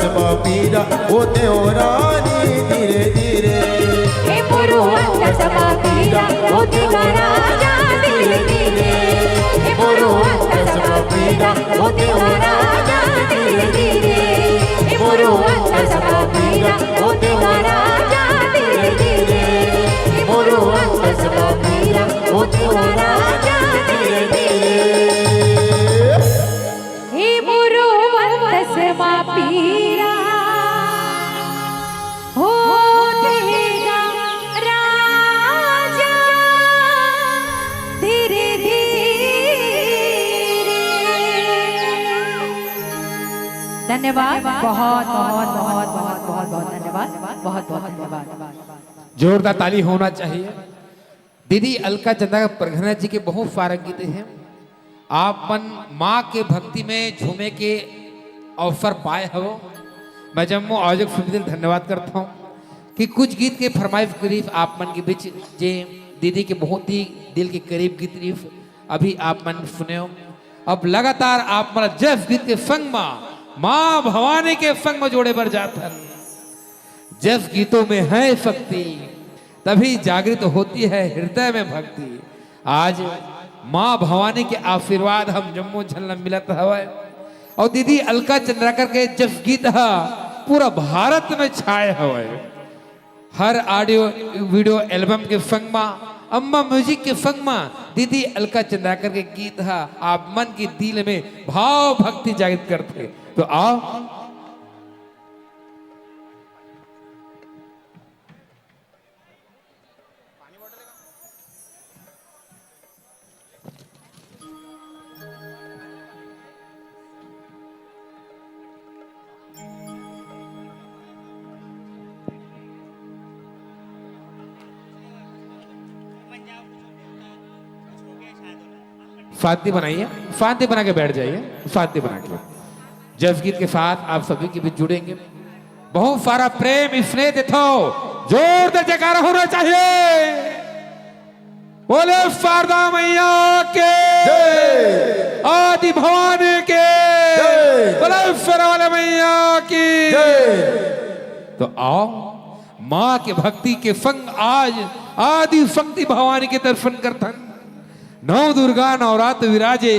समा पीरा होते हो रानी धीरे धीरे। हे मोरो अंत समा पीरा होते हो राजा धीरे धीरे। हे मोरो अंत समा पीरा होते हो राजा धीरे धीरे। हे मोरो अंत समा पीरा होते हो राजा धीरे धीरे। हे मोरो अंत समा पीरा होते हो राजा धीरे धीरे। हे मोरो अंत समा पीरा होते राजा धीरे धीरे। धन्यवाद, बहुत बहुत बहुत बहुत बहुत बहुत धन्यवाद, बहुत बहुत धन्यवाद। जोरदार ताली होना चाहिए। दीदी अलका चंदा प्रघना जी के बहुत फारक गीत हैं। आप मन माँ के भक्ति में झूमे के अवसर पाए हो। मैं जम्मू आयोजक समिति धन्यवाद करता हूँ कि कुछ गीत के फरमाइश करीब आप मन के बीच जे दीदी के बहुत ही दिल के करीब गीत करीब अभी आप मन सुने हो। अब लगातार आप मन जस गीत के संग माँ भवानी के संग में जोड़े पर जाता। जस गीतों में है शक्ति तभी जागृत होती है हृदय में भक्ति। आज माँ भवानी के आशीर्वाद हम जम्मू झलम मिलत हवा। और दीदी अलका चंद्राकर के जस गीत पूरा भारत में छाए हुए। हर ऑडियो वीडियो एल्बम के संग अम्मा म्यूजिक के संग दीदी अलका चंद्राकर के गीत आप मन की दिल में भाव भक्ति जागृत करते। तो आओ फांति बनाइए, फांति बना के बैठ जाइए। फांति बना के जस गीत के साथ आप सभी के बीच जुड़ेंगे। बहुत सारा प्रेम स्नेह देते जोरदार जयकारा होना चाहिए। बोले शारदा मैया के आदि भवानी के बोले सरवाले मैया की। तो आओ माँ के भक्ति के संग आज आदि शक्ति भवानी के दर्शन करतन। नौ दुर्गा नवरात्र विराजे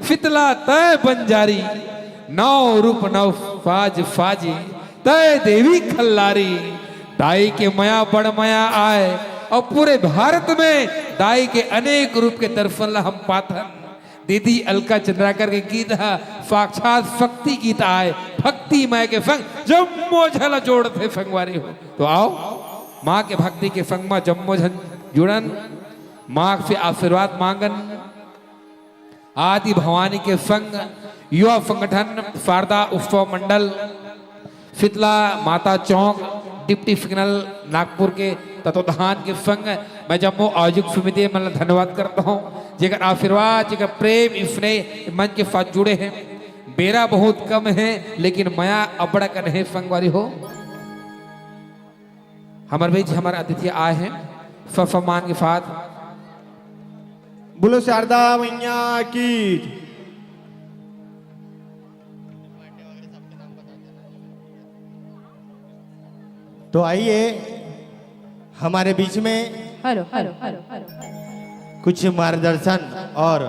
शीतला तय बंजारी। नौ रूप नव फाज फाजी तय देवी खल्लारी। दाई के मया बड़ मया आए और पूरे भारत में दाई के अनेक रूप के दर्शन हम पाथन। दीदी अलका चंद्राकर के गीत साक्षात शक्ति गीत आए भक्ति मय के संग जम्मो झल जोड़ते संगवारी हो। तो आओ माँ के भक्ति के संग में जम्मो झल जुड़न माँ से आशीर्वाद मांगन। आदि भवानी के संग युवा संगठन शारदा उत्सव मंडल शीतला माता चौक डिप्टी सिग्नल नागपुर के तत्वाधान के संग मैं जम्मू आयोजक समिति में धन्यवाद करता हूँ। जेकर आशीर्वाद जेकर प्रेम स्नेह मन के साथ जुड़े हैं। बेरा बहुत कम है लेकिन मया अबड़ा का नहीं संगवारी हो। हमारे बीच हमारे अतिथि आए हैं सम्मान के साथ। बोलो शारदा मैया की। तो आइए हमारे बीच में हेलो हेलो हेलो हेलो कुछ मार्गदर्शन और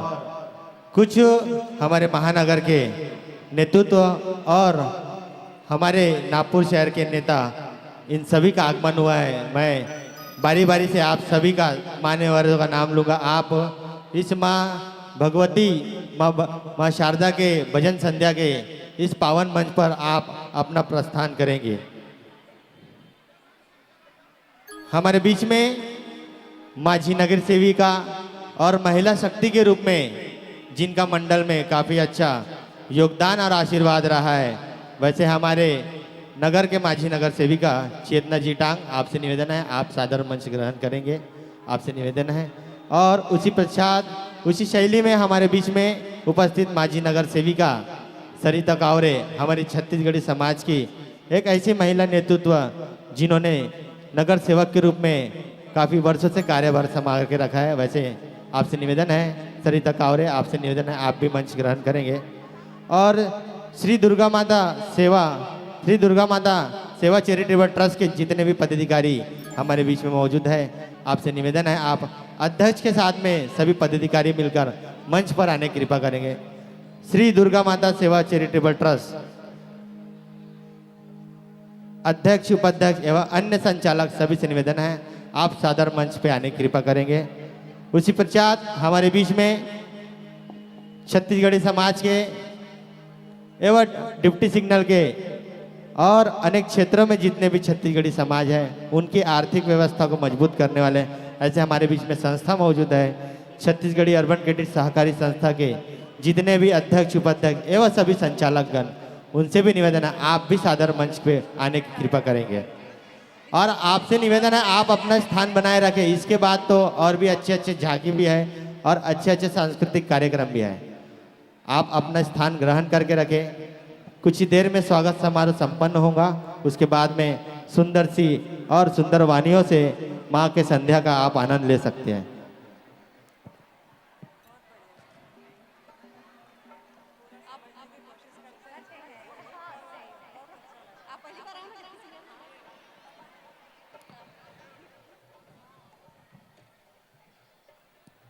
कुछ हमारे महानगर के नेतृत्व और हमारे नागपुर शहर के नेता इन सभी का आगमन हुआ है। मैं बारी बारी से आप सभी का मान्यवरों का नाम लूँगा। आप इस माँ भगवती माँ शारदा के भजन संध्या के इस पावन मंच पर आप अपना प्रस्थान करेंगे। हमारे बीच में माझी नगर सेविका और महिला शक्ति के रूप में जिनका मंडल में काफ़ी अच्छा योगदान और आशीर्वाद रहा है, वैसे हमारे नगर के माझी नगर सेविका चेतना जी टांग, आपसे निवेदन है आप सादर मंच ग्रहण करेंगे, आपसे निवेदन है। और उसी पश्चात उसी शैली में हमारे बीच में उपस्थित माझी नगर सेविका सरिता कावरे, हमारी छत्तीसगढ़ी समाज की एक ऐसी महिला नेतृत्व जिन्होंने नगर सेवक के रूप में काफ़ी वर्षों से कार्यभार संभाल के रखा है। वैसे आपसे निवेदन है सरिता कावरे, आपसे निवेदन है आप भी मंच ग्रहण करेंगे। और श्री दुर्गा माता सेवा श्री दुर्गा माता सेवा चैरिटेबल ट्रस्ट के जितने भी पदाधिकारी हमारे बीच में मौजूद है, आपसे निवेदन है आप अध्यक्ष के साथ में सभी पदाधिकारी मिलकर मंच पर आने की कृपा करेंगे। श्री दुर्गा माता सेवा चैरिटेबल ट्रस्ट अध्यक्ष, उपाध्यक्ष एवं अन्य संचालक सभी से निवेदन है आप सादर मंच पे आने की कृपा करेंगे। उसी पश्चात हमारे बीच में छत्तीसगढ़ी समाज के एवं डिप्टी सिग्नल के और अनेक क्षेत्रों में जितने भी छत्तीसगढ़ी समाज है उनकी आर्थिक व्यवस्था को मजबूत करने वाले ऐसे हमारे बीच में संस्था मौजूद है। छत्तीसगढ़ी अर्बन क्रेडिट सहकारी संस्था के जितने भी अध्यक्ष, उपाध्यक्ष एवं सभी संचालकगण, उनसे भी निवेदन है आप भी सादर मंच पे आने की कृपा करेंगे। और आपसे निवेदन है आप अपना स्थान बनाए रखें। इसके बाद तो और भी अच्छे अच्छे झांकी भी है और अच्छे अच्छे सांस्कृतिक कार्यक्रम भी है। आप अपना स्थान ग्रहण करके रखें। कुछ ही देर में स्वागत समारोह संपन्न होगा। उसके बाद में सुंदर सी और सुंदर वानियों से माँ के संध्या का आप आनंद ले सकते हैं।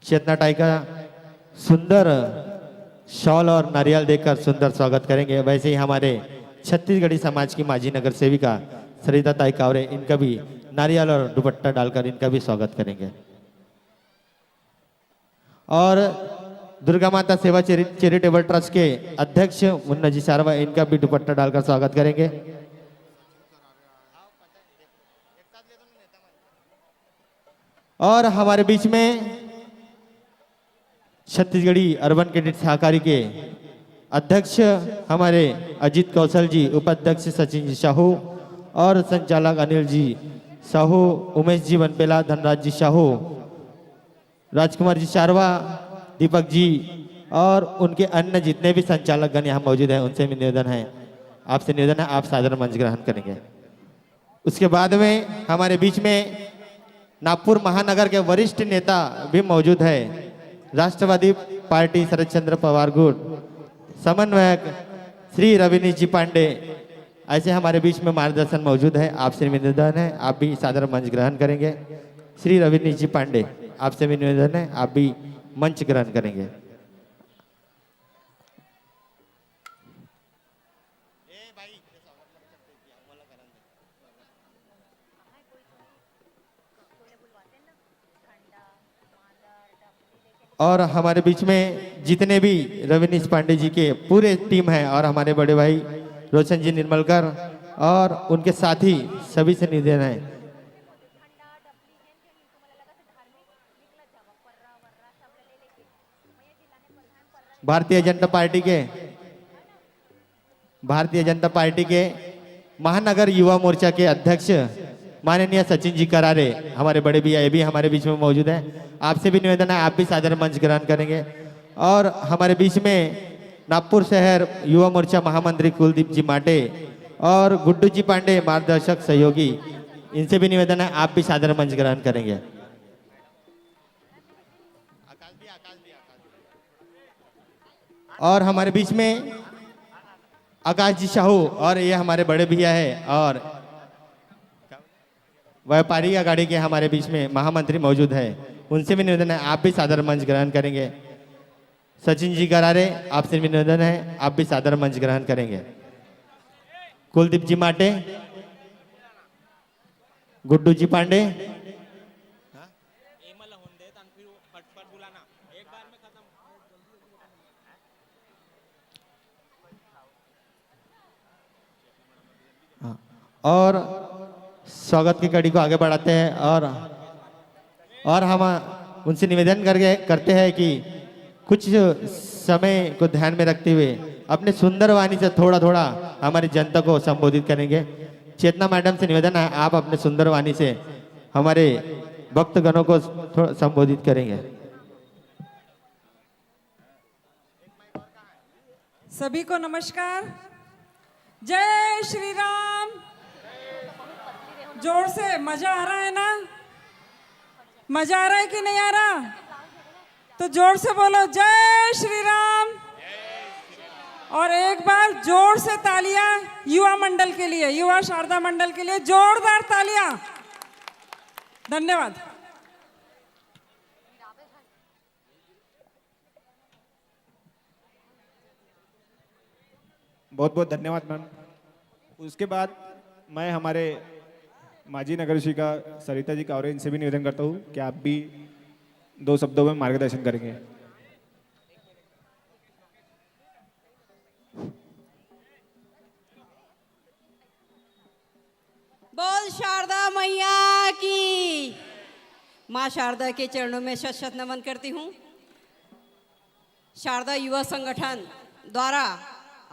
चेतना टाई का सुंदर शॉल और नारियल देकर सुंदर स्वागत करेंगे। वैसे ही हमारे छत्तीसगढ़ी समाज की माजी नगर सेविका सरिता ताई कावरे, इनका भी नारियल और दुपट्टा डालकर इनका भी स्वागत करेंगे। और दुर्गा माता सेवा चैरिटेबल ट्रस्ट के अध्यक्ष मुन्ना जी सारवा, इनका भी दुपट्टा डालकर स्वागत करेंगे। और हमारे बीच में छत्तीसगढ़ी अर्बन क्रेडिट सहकारी के अध्यक्ष हमारे अजीत कौशल जी, उपाध्यक्ष सचिन जी साहू और संचालक अनिल जी साहू, उमेश जी बनपेला, धनराज जी साहू, राजकुमार जी शारवा, दीपक जी और उनके अन्य जितने भी संचालकगण यहाँ मौजूद हैं उनसे भी निवेदन है आपसे निवेदन है आप सादर मंच ग्रहण करेंगे। उसके बाद में हमारे बीच में नागपुर महानगर के वरिष्ठ नेता भी मौजूद है। राष्ट्रवादी पार्टी शरद चंद्र पवार गुट समन्वयक श्री रविनीश जी पांडे, ऐसे हमारे बीच में मार्गदर्शन मौजूद है। आपसे निवेदन है आप भी सादर मंच ग्रहण करेंगे। श्री रविनीश जी पांडे, आपसे भी निवेदन है आप भी मंच ग्रहण करेंगे। और हमारे बीच में जितने भी रविनीश पांडे जी के पूरे टीम है और हमारे बड़े भाई रोशन जी निर्मलकर और उनके साथी सभी से निवेदन है भारतीय जनता पार्टी के महानगर युवा मोर्चा के अध्यक्ष माननीय सचिन जी करारे, हमारे बड़े भैया, ये भी हमारे बीच में मौजूद है। आपसे भी निवेदन है आप भी सादर मंच ग्रहण करेंगे। और हमारे बीच में नागपुर शहर युवा मोर्चा महामंत्री कुलदीप जी माटे और गुड्डू जी पांडे मार्गदर्शक सहयोगी, इनसे भी निवेदन है आप भी सादर मंच ग्रहण करेंगे। और हमारे बीच में आकाश जी साहू और ये हमारे बड़े भैया है और व्यापारी अगाड़ी के हमारे बीच में महामंत्री मौजूद है, उनसे भी निवेदन है आप भी सादर मंच ग्रहण करेंगे। सचिन जी करारे, आपसे भी निवेदन है आप भी सादर मंच ग्रहण करेंगे। कुलदीप जी माटे, गुड्डू जी पांडे, और स्वागत की कड़ी को आगे बढ़ाते हैं। और हम उनसे निवेदन करते हैं कि कुछ समय को ध्यान में रखते हुए अपने सुंदर वाणी से थोड़ा थोड़ा हमारी जनता को संबोधित करेंगे। चेतना मैडम से निवेदन है आप अपने सुंदर वाणी से हमारे भक्तगणों को थोड़ा संबोधित करेंगे। सभी को नमस्कार। जय श्री राम। जोर से मजा आ रहा है ना? मजा आ रहा है कि नहीं आ रहा? तो जोर से बोलो जय श्री राम। और एक बार जोर से तालियां युवा मंडल के लिए, युवा शारदा मंडल के लिए जोरदार तालियां। धन्यवाद। बहुत बहुत धन्यवाद मैम। उसके बाद मैं हमारे माजी नगर शिका सरिता जी का और इनसे भी निवेदन करता हूँ कि आप भी 2 शब्दों में मार्गदर्शन करेंगे। बोल शारदा मैया की। माँ शारदा के चरणों में शत शत नमन करती हूँ। शारदा युवा संगठन द्वारा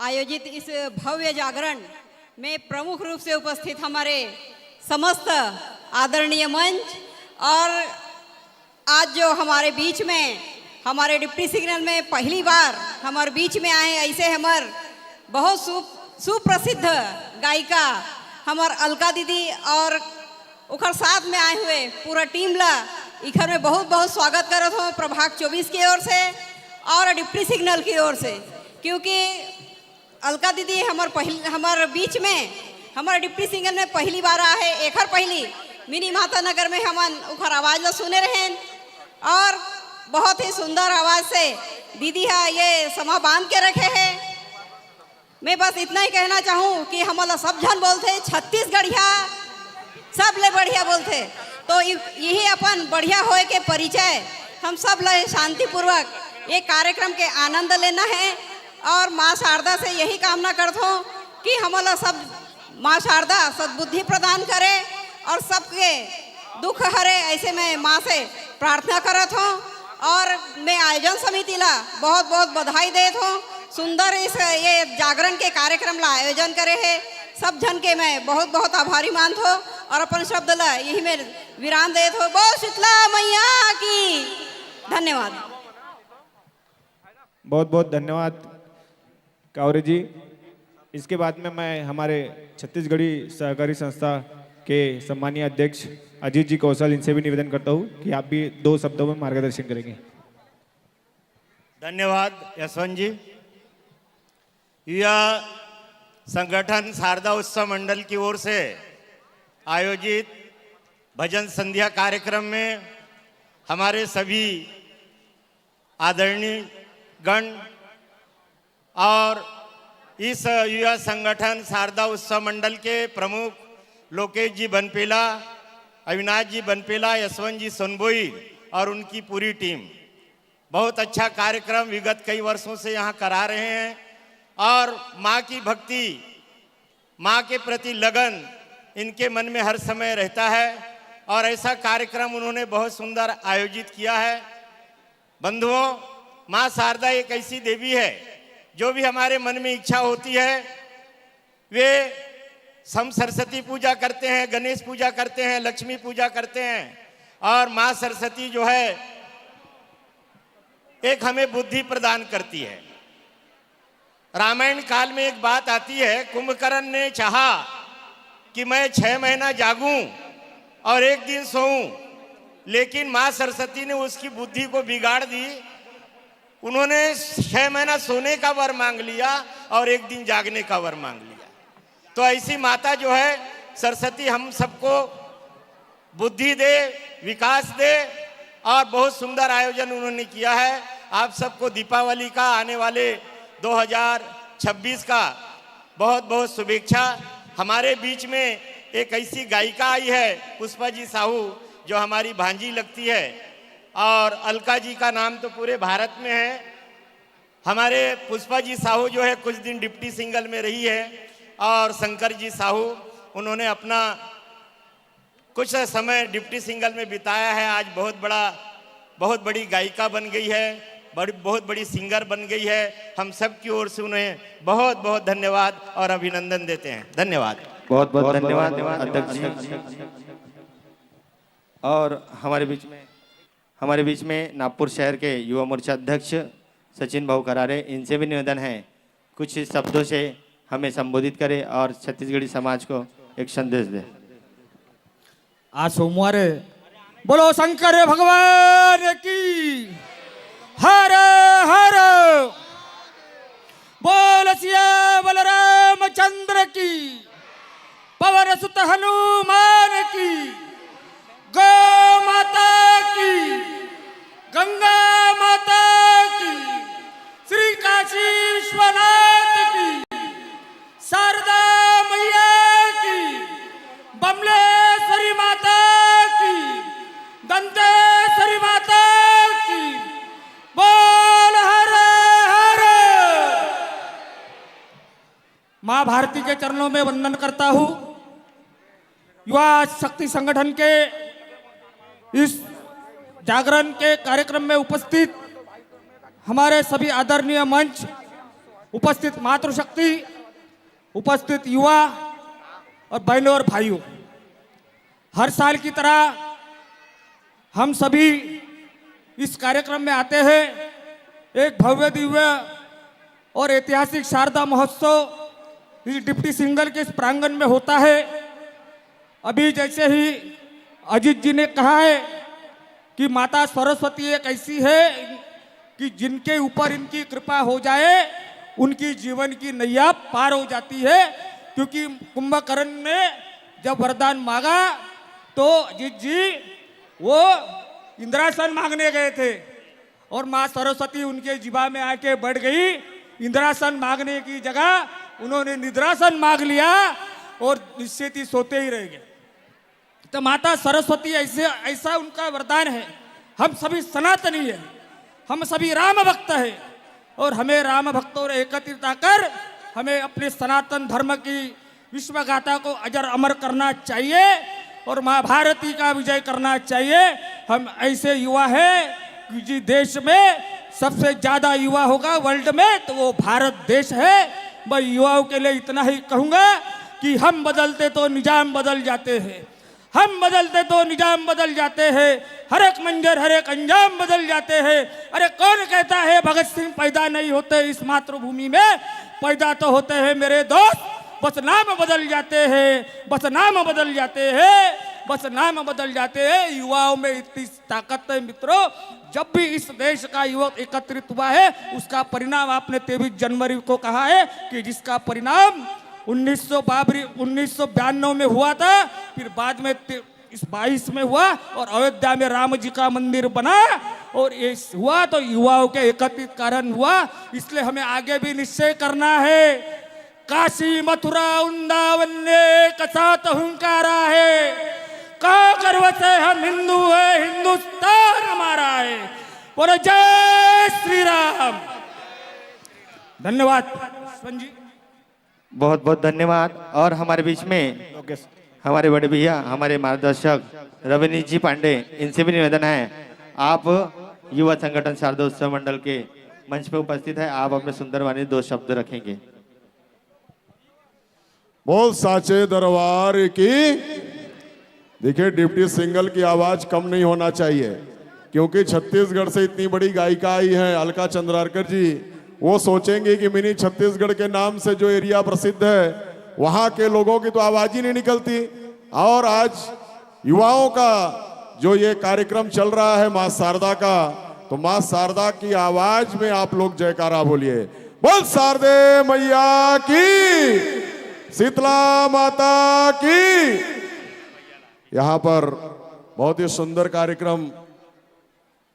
आयोजित इस भव्य जागरण में प्रमुख रूप से उपस्थित हमारे समस्त आदरणीय मंच और आज जो हमारे बीच में हमारे डिप्टी सिग्नल में पहली बार हमारे बीच में आए, ऐसे हमारे बहुत सुप्रसिद्ध गायिका हमार अलका दीदी और उखर साथ में आए हुए पूरा टीम ला इखर में बहुत बहुत स्वागत करत हो प्रभाग 24 की ओर से और डिप्टी सिग्नल की ओर से, क्योंकि अलका दीदी हमार बीच में हमारे डिप्टी सिग्नल में पहली बार आए है। एखर पहली मिनी माता नगर में हमन उखर आवाज ला सुने रहे और बहुत ही सुंदर आवाज से दीदी है ये समा बांध के रखे है। मैं बस इतना ही कहना चाहूँ कि हमारा सब जन बोलते छत्तीसगढ़िया सब ले बढ़िया बोलते, तो यही अपन बढ़िया होए के परिचय हम सब ले शांतिपूर्वक ये कार्यक्रम के आनंद लेना है और माँ शारदा से यही कामना करता हूँ कि हमारा सब माँ शारदा सद्बुद्धि प्रदान करे और सबके दुख हरे, ऐसे मैं माँ से प्रार्थना करत हूँ। और मैं आयोजन समिति ला बहुत बहुत बधाई देत हूँ। सुंदर इस ये जागरण के कार्यक्रम ला आयोजन करे है, सब जन के मैं बहुत बहुत आभारी मानत हो और अपन शब्द ला यही में विराम देत हो। बोल शीतला मैया की। धन्यवाद। बहुत बहुत धन्यवाद कावरे जी। इसके बाद में मैं हमारे छत्तीसगढ़ी सहकारी संस्था के सम्मानीय अध्यक्ष अजीत जी कौशल, इनसे भी निवेदन करता हूँ कि आप भी 2 शब्दों में मार्गदर्शन करेंगे। धन्यवाद यशवंत जी। यह संगठन शारदा उत्सव मंडल की ओर से आयोजित भजन संध्या कार्यक्रम में हमारे सभी आदरणीय गण और इस युवा संगठन शारदा उत्सव मंडल के प्रमुख लोकेश जी बनपेला, अविनाश जी बनपेला, यशवंत जी सोनबोई और उनकी पूरी टीम बहुत अच्छा कार्यक्रम विगत कई वर्षों से यहाँ करा रहे हैं और माँ की भक्ति, माँ के प्रति लगन इनके मन में हर समय रहता है और ऐसा कार्यक्रम उन्होंने बहुत सुंदर आयोजित किया है। बंधुओं, माँ शारदा एक ऐसी देवी है जो भी हमारे मन में इच्छा होती है, वे हम सरस्वती पूजा करते हैं, गणेश पूजा करते हैं, लक्ष्मी पूजा करते हैं और माँ सरस्वती जो है एक हमें बुद्धि प्रदान करती है। रामायण काल में एक बात आती है, कुंभकर्ण ने चाहा कि मैं 6 महीना जागूं और 1 दिन सोऊं, लेकिन माँ सरस्वती ने उसकी बुद्धि को बिगाड़ दी। उन्होंने 6 महीना सोने का वर मांग लिया और 1 दिन जागने का वर मांग लिया। तो ऐसी माता जो है सरस्वती हम सबको बुद्धि दे, विकास दे और बहुत सुंदर आयोजन उन्होंने किया है। आप सबको दीपावली का आने वाले 2026 का बहुत बहुत शुभेच्छा। हमारे बीच में एक ऐसी गायिका आई है पुष्पा जी साहू, जो हमारी भांजी लगती है और अलका जी का नाम तो पूरे भारत में है। हमारे पुष्पा जी साहू जो है कुछ दिन डिप्टी सिंगल में रही है और शंकर जी साहू उन्होंने अपना कुछ समय डिप्टी सिंगल में बिताया है। आज बहुत बड़ी गायिका बन गई है, बहुत बड़ी सिंगर बन गई है। हम सब की ओर से उन्हें बहुत बहुत धन्यवाद और अभिनंदन देते हैं। धन्यवाद। बहुत बहुत धन्यवाद अध्यक्ष जी। और हमारे बीच में नागपुर शहर के युवा मोर्चा अध्यक्ष सचिन भाऊ करारे, इनसे भी निवेदन है कुछ शब्दों से हमें संबोधित करें और छत्तीसगढ़ी समाज को एक संदेश दे। आज सोमवार है, बोलो शंकर भगवान की। हर हर बोल सियावर रामचंद्र की, पवन सुत हनुमान की, गौ माता की, गंगा माता की, श्री काशी विश्वनाथ की, शारदा मैया की, बमलेश्वरी माता की, दंतेश्वरी माता की, बोल हर हर। मां भारती के चरणों में वंदन करता हूं। युवा शक्ति संगठन के इस जागरण के कार्यक्रम में उपस्थित हमारे सभी आदरणीय मंच, उपस्थित मातृशक्ति, उपस्थित युवा और बहनों और भाइयों, हर साल की तरह हम सभी इस कार्यक्रम में आते हैं। एक भव्य दिव्य और ऐतिहासिक शारदा महोत्सव इस डिप्टी सिंगल के इस प्रांगण में होता है। अभी जैसे ही अजीत जी ने कहा है कि माता सरस्वती एक ऐसी है कि जिनके ऊपर इनकी कृपा हो जाए उनकी जीवन की नैया पार हो जाती है। क्योंकि कुंभकर्ण ने जब वरदान मांगा तो अजीत जी वो इंद्रासन मांगने गए थे और माँ सरस्वती उनके जीवा में आके बढ़ गई। इंद्रासन मांगने की जगह उन्होंने निद्रासन मांग लिया और निश्चित ही सोते ही रह गए। तो माता सरस्वती ऐसा उनका वरदान है। हम सभी सनातनी है, हम सभी राम भक्त है और हमें राम भक्तों ने एकत्रित आकर हमें अपने सनातन धर्म की विश्वगाथा को अजर अमर करना चाहिए और माँ भारती का विजय करना चाहिए। हम ऐसे युवा हैं कि जिस देश में सबसे ज्यादा युवा होगा वर्ल्ड में तो वो भारत देश है। मैं युवाओं के लिए इतना ही कहूँगा कि हम बदलते तो निजाम बदल जाते हैं, हम बदलते तो निजाम बदल जाते हैं, हर एक मंजर हर एक अंजाम बदल जाते हैं। अरे कौन कहता है भगत सिंह पैदा नहीं होते इस मातृभूमि में? पैदा तो होते हैं मेरे दोस्त, बस नाम बदल जाते हैं, बस नाम बदल जाते हैं, बस नाम बदल जाते हैं। युवाओं में इतनी ताकत है मित्रों। जब भी इस देश का युवक एकत्रित हुआ है उसका परिणाम आपने 23 जनवरी को कहा है कि जिसका परिणाम 1992 में हुआ था, फिर बाद में इस 22 में हुआ और अयोध्या में राम जी का मंदिर बना और ये हुआ तो युवाओं के एकत्रित कारण हुआ। इसलिए हमें आगे भी निश्चय करना है। काशी मथुरा वृंदावन ने कसात हुंकारा है, का गर्व से हम हिंदू है, हिंदुस्तान हमारा है। बोलो जय श्री राम। धन्यवाद जी, बहुत बहुत धन्यवाद। और हमारे बीच में हमारे बड़े भैया, हमारे मार्गदर्शक रविनीत जी पांडे, इनसे भी निवेदन है, आप युवा संगठन शारदा उत्सव मंडल के मंच पे उपस्थित है, आप अपने सुंदर वाणी 2 शब्द रखेंगे। बोल साचे दरबार की। देखिए डिप्टी सिंगल की आवाज कम नहीं होना चाहिए क्योंकि छत्तीसगढ़ से इतनी बड़ी गायिका आई है अलका चंद्राकर जी। वो सोचेंगे कि मिनी छत्तीसगढ़ के नाम से जो एरिया प्रसिद्ध है वहां के लोगों की तो आवाज ही नहीं निकलती। और आज युवाओं का जो ये कार्यक्रम चल रहा है मां शारदा का, तो मां शारदा की आवाज में आप लोग जयकारा बोलिए। बोल शारदे मैया की, शीतला माता की। यहां पर बहुत ही सुंदर कार्यक्रम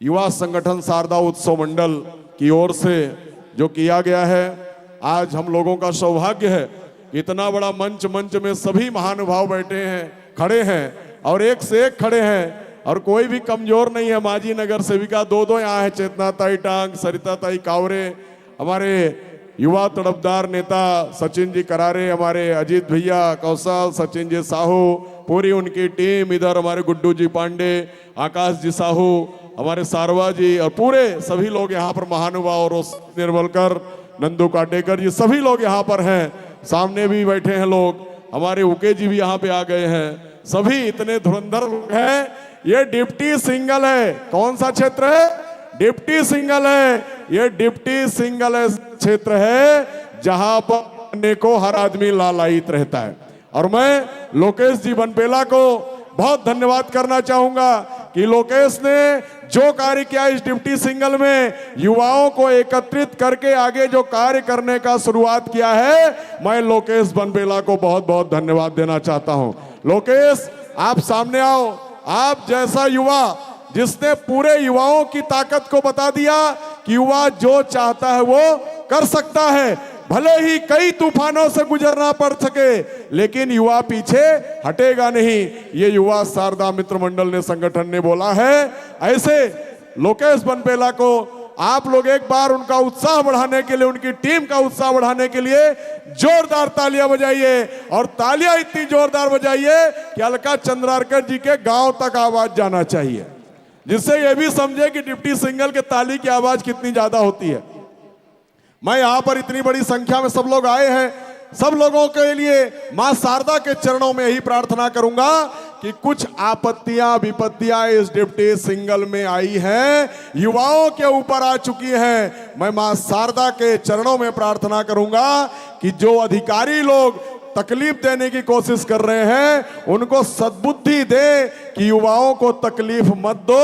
युवा संगठन शारदा उत्सव मंडल की ओर से जो किया गया है। आज हम लोगों का सौभाग्य है, इतना बड़ा मंच में सभी महानुभाव बैठे हैं, खड़े हैं और एक से एक खड़े हैं और कोई भी कमजोर नहीं है। मांझी नगर सेविका 2 यहाँ है, चेतना ताई टांग, सरिता ताई कावरे, हमारे युवा तड़पदार नेता सचिन जी करारे, हमारे अजीत भैया कौशल, सचिन जी साहू, पूरी उनकी टीम, इधर हमारे गुड्डू जी पांडे, आकाश जी साहू, हमारे सारवा जी और पूरे सभी लोग यहाँ पर महानुभाव, निर्मलकर, नंदू काटेकर जी, सभी लोग यहाँ पर हैं। सामने भी बैठे हैं लोग, हमारे उके जी भी यहाँ पे आ गए हैं। सभी इतने धुरंधर लोग हैं। ये डिप्टी सिंगल है। कौन सा क्षेत्र है? डिप्टी सिंगल है। ये डिप्टी सिंगल क्षेत्र है जहां पर को हर आदमी लालायित रहता है। और मैं लोकेश जी बनपेला को बहुत धन्यवाद करना चाहूंगा कि लोकेश ने जो कार्य किया इस डिप्टी सिंगल में, युवाओं को एकत्रित करके आगे जो कार्य करने का शुरुआत किया है, मैं लोकेश बनबेला को बहुत बहुत धन्यवाद देना चाहता हूं। लोकेश, आप सामने आओ। आप जैसा युवा जिसने पूरे युवाओं की ताकत को बता दिया कि युवा जो चाहता है वो कर सकता है, भले ही कई तूफानों से गुजरना पड़ सके, लेकिन युवा पीछे हटेगा नहीं। ये युवा शारदा मित्र मंडल ने संगठन ने बोला है। ऐसे लोकेश बनबेला को आप लोग एक बार उनका उत्साह बढ़ाने के लिए, उनकी टीम का उत्साह बढ़ाने के लिए जोरदार तालियां बजाइए, और तालियां इतनी जोरदार बजाइए कि अलका चंद्रारकर जी के गांव तक आवाज जाना चाहिए, जिससे ये भी समझे कि डिप्टी सिंगल के ताली की आवाज कितनी ज्यादा होती है। मैं यहां पर इतनी बड़ी संख्या में सब लोग आए हैं, सब लोगों के लिए मां शारदा के चरणों में यही प्रार्थना करूंगा कि कुछ आपत्तियां विपत्तियां इस डिप्टी सिंगल में आई हैं, युवाओं के ऊपर आ चुकी हैं। मैं मां शारदा के चरणों में प्रार्थना करूंगा कि जो अधिकारी लोग तकलीफ देने की कोशिश कर रहे हैं, उनको सद्बुद्धि दे कि युवाओं को तकलीफ मत दो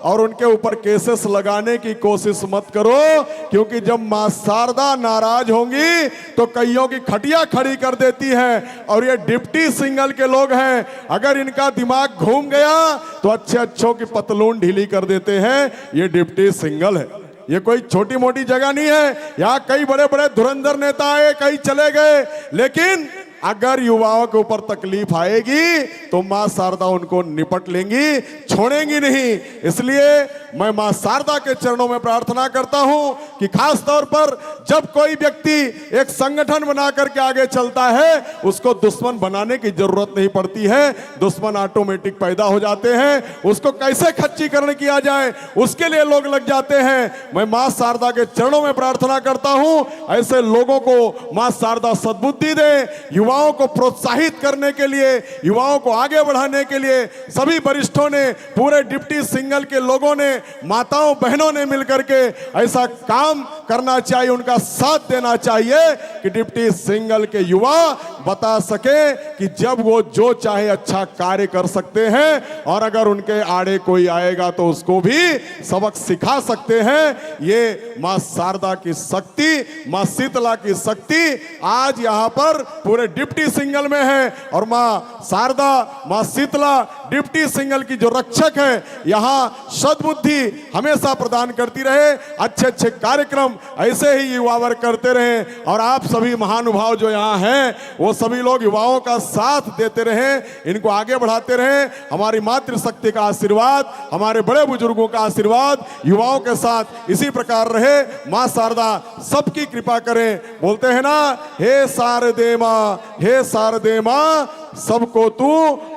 और उनके ऊपर केसेस लगाने की कोशिश मत करो, क्योंकि जब मां शारदा नाराज होंगी तो कईयों की खटिया खड़ी कर देती है। और ये डिप्टी सिंगल के लोग हैं, अगर इनका दिमाग घूम गया तो अच्छे अच्छों की पतलून ढीली कर देते हैं। ये डिप्टी सिंगल है, ये कोई छोटी मोटी जगह नहीं है। यहाँ कई बड़े बड़े धुरंधर नेता आए, कई चले गए, लेकिन अगर युवाओं के ऊपर तकलीफ आएगी तो मां शारदा उनको निपट लेंगी, छोड़ेंगी नहीं। इसलिए मैं मां शारदा के चरणों में प्रार्थना करता हूं कि खास तौर पर जब कोई व्यक्ति एक संगठन बना करके आगे चलता है, उसको दुश्मन बनाने की जरूरत नहीं पड़ती है, दुश्मन ऑटोमेटिक पैदा हो जाते हैं। उसको कैसे खच्चीकरण किया जाए उसके लिए लोग लग जाते हैं। मैं मां शारदा के चरणों में प्रार्थना करता हूं, ऐसे लोगों को मां शारदा सद्बुद्धि दे, युवाओं को प्रोत्साहित करने के लिए, युवाओं को आगे बढ़ाने के लिए सभी वरिष्ठों ने, पूरे डिप्टी सिंगल के लोगों ने, माताओं बहनों ने मिलकर के ऐसा काम करना चाहिए, उनका साथ देना चाहिए कि डिप्टी सिंगल के युवा बता सके कि जब वो जो चाहे अच्छा कार्य कर सकते हैं, और अगर उनके आड़े कोई आएगा तो उसको भी सबक सिखा सकते हैं। ये मां शारदा की शक्ति, मां शीतला की शक्ति आज यहां पर पूरे डिप्टी सिंगल में है। और मां शारदा, मां शीतला डिप्टी सिंगल की जो रक्षक है, यहां सद्बुद्धि हमेशा प्रदान करती रहे, अच्छे अच्छे कार्यक्रम ऐसे ही युवा वर्ग करते रहे, और आप सभी महानुभाव जो यहाँ हैं वो सभी लोग युवाओं का साथ देते रहे, इनको आगे बढ़ाते रहे। हमारी मातृशक्ति का आशीर्वाद, हमारे बड़े बुजुर्गों का आशीर्वाद युवाओं के साथ इसी प्रकार रहे। मां शारदा सबकी कृपा करें। बोलते हैं ना, हे शारदे मां, हे शारदे मां, सबको तू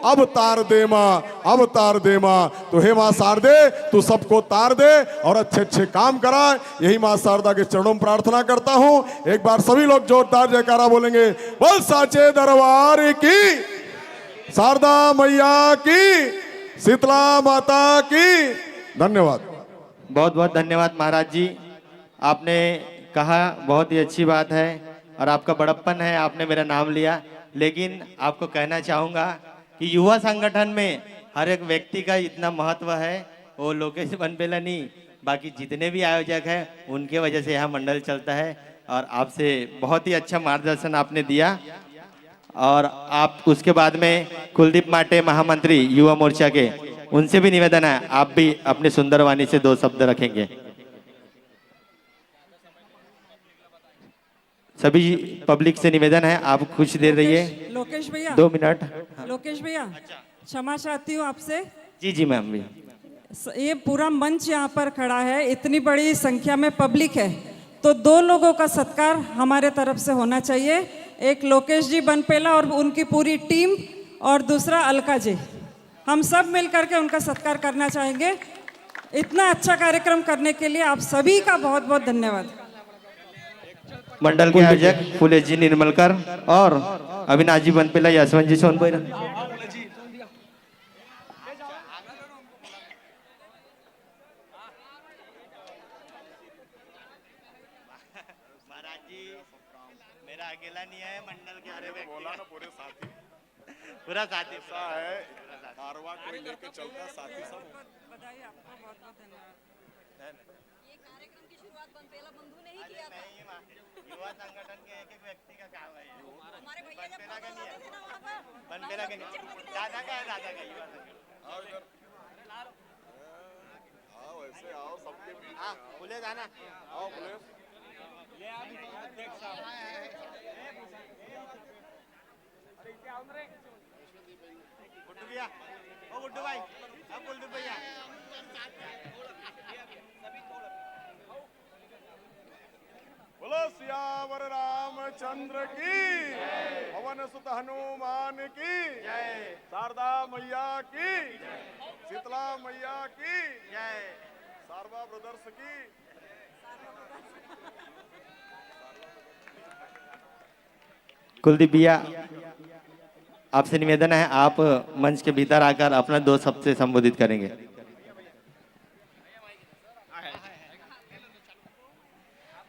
अब तार दे मां, अब तार दे मां। तो हे मां शारदे, तू सबको तार दे और अच्छे अच्छे काम करा। यही मां शारदा के चरणों में प्रार्थना करता हूं। एक बार सभी लोग जोरदार जयकारा बोलेंगे, बोल साचे दरबार की, शारदा मैया की, शीतला माता की। धन्यवाद। बहुत बहुत धन्यवाद महाराज जी। आपने कहा बहुत ही अच्छी बात है और आपका बड़प्पन है, आपने मेरा नाम लिया। लेकिन आपको कहना चाहूँगा कि युवा संगठन में हर एक व्यक्ति का इतना महत्व है, वो लोकेश बनबेला नहीं, बाकी जितने भी आयोजक हैं उनके वजह से यहाँ मंडल चलता है। और आपसे बहुत ही अच्छा मार्गदर्शन आपने दिया। और आप उसके बाद में कुलदीप माटे महामंत्री युवा मोर्चा के, उनसे भी निवेदन है आप भी अपने सुंदर वाणी से दो शब्द रखेंगे। सभी पब्लिक से निवेदन है आप कुछ देर रहिए। लोकेश भैया, 2 मिनट। लोकेश भैया, क्षमा चाहती हूँ आपसे। जी जी मैम। ये पूरा मंच यहाँ पर खड़ा है, इतनी बड़ी संख्या में पब्लिक है, तो 2 लोगों का सत्कार हमारे तरफ से होना चाहिए। एक लोकेश जी बनपेला और उनकी पूरी टीम, और दूसरा अलका जी। हम सब मिल करके उनका सत्कार करना चाहेंगे। इतना अच्छा कार्यक्रम करने के लिए आप सभी का बहुत बहुत धन्यवाद। मंडल के आयोजक फुलेश जी निर्मलकर और अविनाश जी बनपेला, यशवंत जी सोनपुर। मेरा अकेला नहीं है मंडल के, पूरा साथी है। कारवा कोई लेके चलता साथी सब बधाई आपको, बहुत बहुत धन्यवाद। ये कार्यक्रम की शुरुआत बनपेला बंधु ने ही किया था। युवा संगठन के एक एक व्यक्ति का काम है ये। हमारे भैया जब फोटो लाते थे ना वहाँ पर, बनपेला के नहीं, दादा का है, दादा का युवा संगठन। आओ इधर आओ, ऐसे आओ सबके बीच हाँ खुले जाना। आओ बोले गुड्डू भैया, ओ गुड्डू भाई, अब गुड्डू भैया। बोलो सियावर रामचंद्र की, पवन सुत हनुमान की, शारदा मैया की, शीतला मैया की, सारवा ब्रदर्स की। कुलदीप भैया, आपसे निवेदन है आप मंच के भीतर आकर अपना 2 शब्द से संबोधित करेंगे।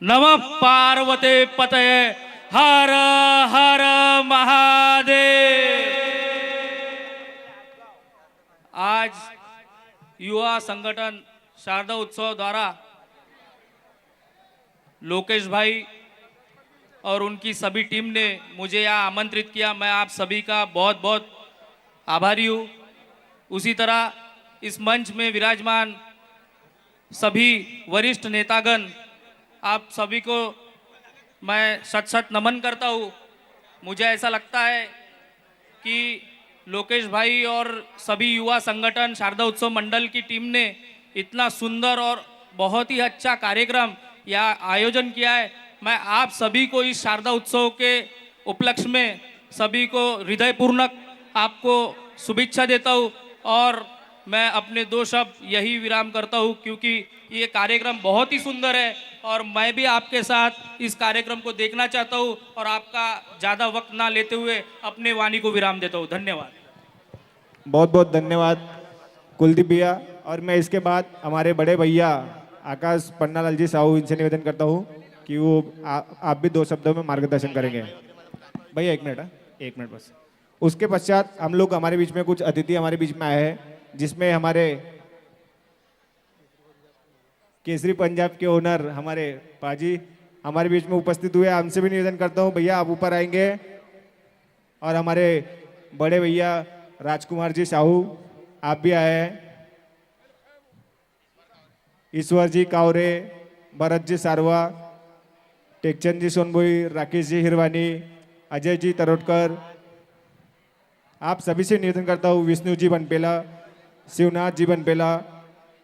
नमः पार्वते पतये हर हर महादेव। आज युवा संगठन शारदा उत्सव द्वारा लोकेश भाई और उनकी सभी टीम ने मुझे यहाँ आमंत्रित किया। मैं आप सभी का बहुत बहुत आभारी हूँ। उसी तरह इस मंच में विराजमान सभी वरिष्ठ नेतागण, आप सभी को मैं शत शत नमन करता हूँ। मुझे ऐसा लगता है कि लोकेश भाई और सभी युवा संगठन शारदा उत्सव मंडल की टीम ने इतना सुंदर और बहुत ही अच्छा कार्यक्रम या आयोजन किया है। मैं आप सभी को इस शारदा उत्सव के उपलक्ष्य में सभी को हृदयपूर्वक आपको शुभेच्छा देता हूँ और मैं अपने 2 शब्द यही विराम करता हूँ, क्योंकि ये कार्यक्रम बहुत ही सुंदर है और मैं भी आपके साथ इस कार्यक्रम को देखना चाहता हूँ और आपका ज़्यादा वक्त ना लेते हुए अपने वाणी को विराम देता हूँ। धन्यवाद। बहुत बहुत धन्यवाद कुलदीप भैया। और मैं इसके बाद हमारे बड़े भैया आकाश पन्नालाल जी साहू, इनसे निवेदन करता हूँ कि वो आप भी 2 शब्दों में मार्गदर्शन करेंगे। भैया 1 मिनट, 1 मिनट बस। उसके पश्चात हम लोग हमारे बीच में कुछ अतिथि हमारे बीच में आए हैं, जिसमें हमारे केसरी पंजाब के ओनर हमारे पाजी हमारे बीच में उपस्थित हुए। हमसे भी निवेदन करता हूँ भैया आप ऊपर आएंगे। और हमारे बड़े भैया राजकुमार जी साहू आप भी आए हैं। ईश्वर जी कावरे, भरत जी सारवा, टेकचंद जी सोनभोई, राकेश जी हिरवानी, अजय जी तरोटकर, आप सभी से निवेदन करता हूँ। विष्णु जी बनपेला, शिवनाथ जी बनपेला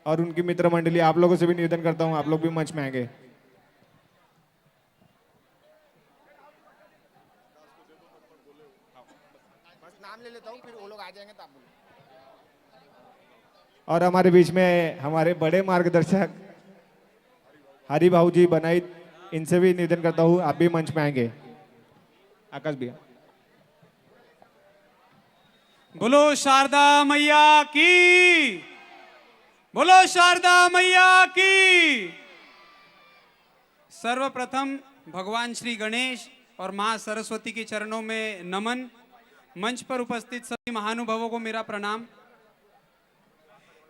और उनकी मित्र मंडली, आप लोगों से भी निवेदन करता हूँ आप लोग भी मंच में आएंगे। नाम ले लेता हूँ, फिर वो लोग आ जाएंगे तो आप बोलो। और हमारे बीच में हमारे बड़े मार्गदर्शक हरि भाऊ जी बनाई, इनसे भी निवेदन करता हूँ आप भी मंच में आएंगे। आकाश भैया। बोलो शारदा मैया की, बोलो शारदा मैया की। सर्वप्रथम भगवान श्री गणेश और मां सरस्वती के चरणों में नमन। मंच पर उपस्थित सभी महानुभावों को मेरा प्रणाम।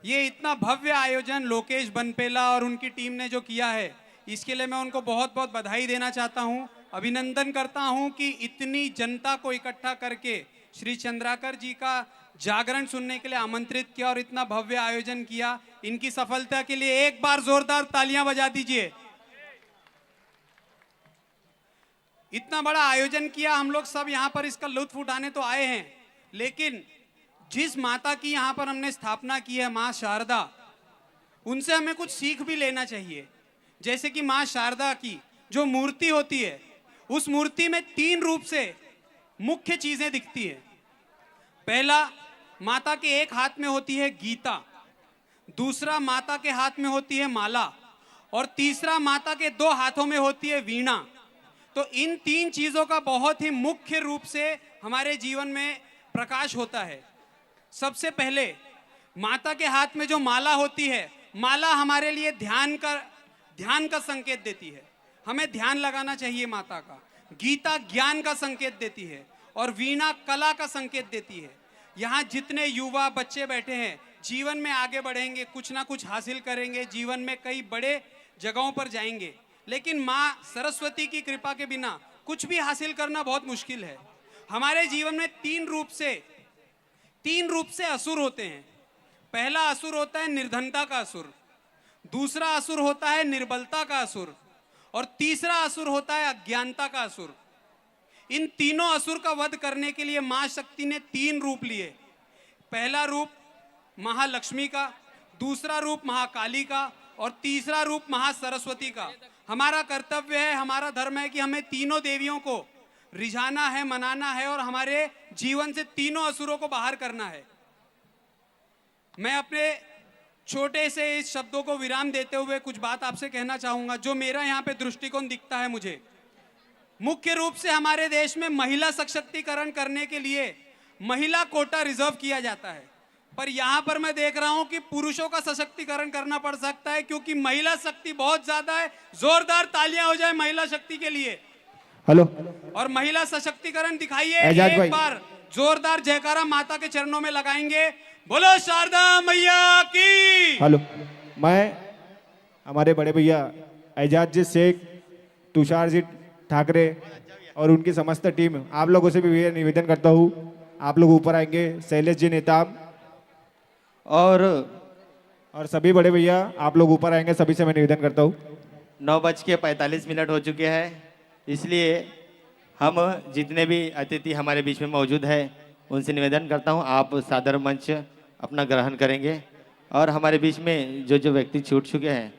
ये इतना भव्य आयोजन लोकेश बनपेला और उनकी टीम ने जो किया है, इसके लिए मैं उनको बहुत बहुत बधाई देना चाहता हूं, अभिनंदन करता हूं कि इतनी जनता को इकट्ठा करके श्री चंद्राकर जी का जागरण सुनने के लिए आमंत्रित किया और इतना भव्य आयोजन किया। इनकी सफलता के लिए एक बार जोरदार तालियां बजा दीजिए। इतना बड़ा आयोजन किया, हम लोग सब यहाँ पर इसका लुत्फ उठाने तो आए हैं, लेकिन जिस माता की यहाँ पर हमने स्थापना की है, माँ शारदा, उनसे हमें कुछ सीख भी लेना चाहिए। जैसे कि माँ शारदा की जो मूर्ति होती है, उस मूर्ति में 3 रूप से मुख्य चीजें दिखती है। पहला, माता के एक हाथ में होती है गीता, दूसरा माता के हाथ में होती है माला और तीसरा माता के 2 हाथों में होती है वीणा। तो इन 3 चीजों का बहुत ही मुख्य रूप से हमारे जीवन में प्रकाश होता है। सबसे पहले माता के हाथ में जो माला होती है, माला हमारे लिए ध्यान का संकेत देती है, हमें ध्यान लगाना चाहिए माता का। गीता ज्ञान का संकेत देती है और वीणा कला का संकेत देती है। यहाँ जितने युवा बच्चे बैठे हैं जीवन में आगे बढ़ेंगे, कुछ ना कुछ हासिल करेंगे, जीवन में कई बड़े जगहों पर जाएंगे, लेकिन माँ सरस्वती की कृपा के बिना कुछ भी हासिल करना बहुत मुश्किल है। हमारे जीवन में तीन रूप से असुर होते हैं। पहला असुर होता है निर्धनता का असुर, दूसरा असुर होता है निर्बलता का असुर, और तीसरा असुर होता है अज्ञानता का असुर। इन तीनों असुर का वध करने के लिए मां शक्ति ने तीन रूप लिए। पहला रूप महालक्ष्मी का, दूसरा रूप महाकाली का, और तीसरा रूप महासरस्वती का। हमारा कर्तव्य है, हमारा धर्म है कि हमें तीनों देवियों को रिझाना है, मनाना है और हमारे जीवन से तीनों असुरों को बाहर करना है। मैं अपने छोटे से इस शब्दों को विराम देते हुए कुछ बात आपसे कहना चाहूंगा, जो मेरा यहाँ पे दृष्टिकोण दिखता है मुझे। मुख्य रूप से हमारे देश में महिला सशक्तिकरण करने के लिए महिला कोटा रिजर्व किया जाता है, पर यहाँ पर मैं देख रहा हूँ कि पुरुषों का सशक्तिकरण करना पड़ सकता है, क्योंकि महिला शक्ति बहुत ज्यादा है। जोरदार तालियां हो जाए महिला शक्ति के लिए। हेलो, और महिला सशक्तिकरण दिखाइए एजाज एक भाई। बार जोरदार जयकारा माता के चरणों में लगाएंगे। बोलो शारदा मैया की। हेलो, मैं हमारे बड़े भैया एजाज जी शेख, तुषार जी ठाकरे और उनकी समस्त टीम, आप लोगों से भी निवेदन करता हूँ, आप लोग ऊपर आएंगे। शैलेश जी नेताम और सभी बड़े भैया आप लोग ऊपर आएंगे, सभी से मैं निवेदन करता हूँ। 9:45 हो चुके हैं, इसलिए हम जितने भी अतिथि हमारे बीच में मौजूद है उनसे निवेदन करता हूं आप सादर मंच अपना ग्रहण करेंगे। और हमारे बीच में जो जो व्यक्ति छूट चुके हैं,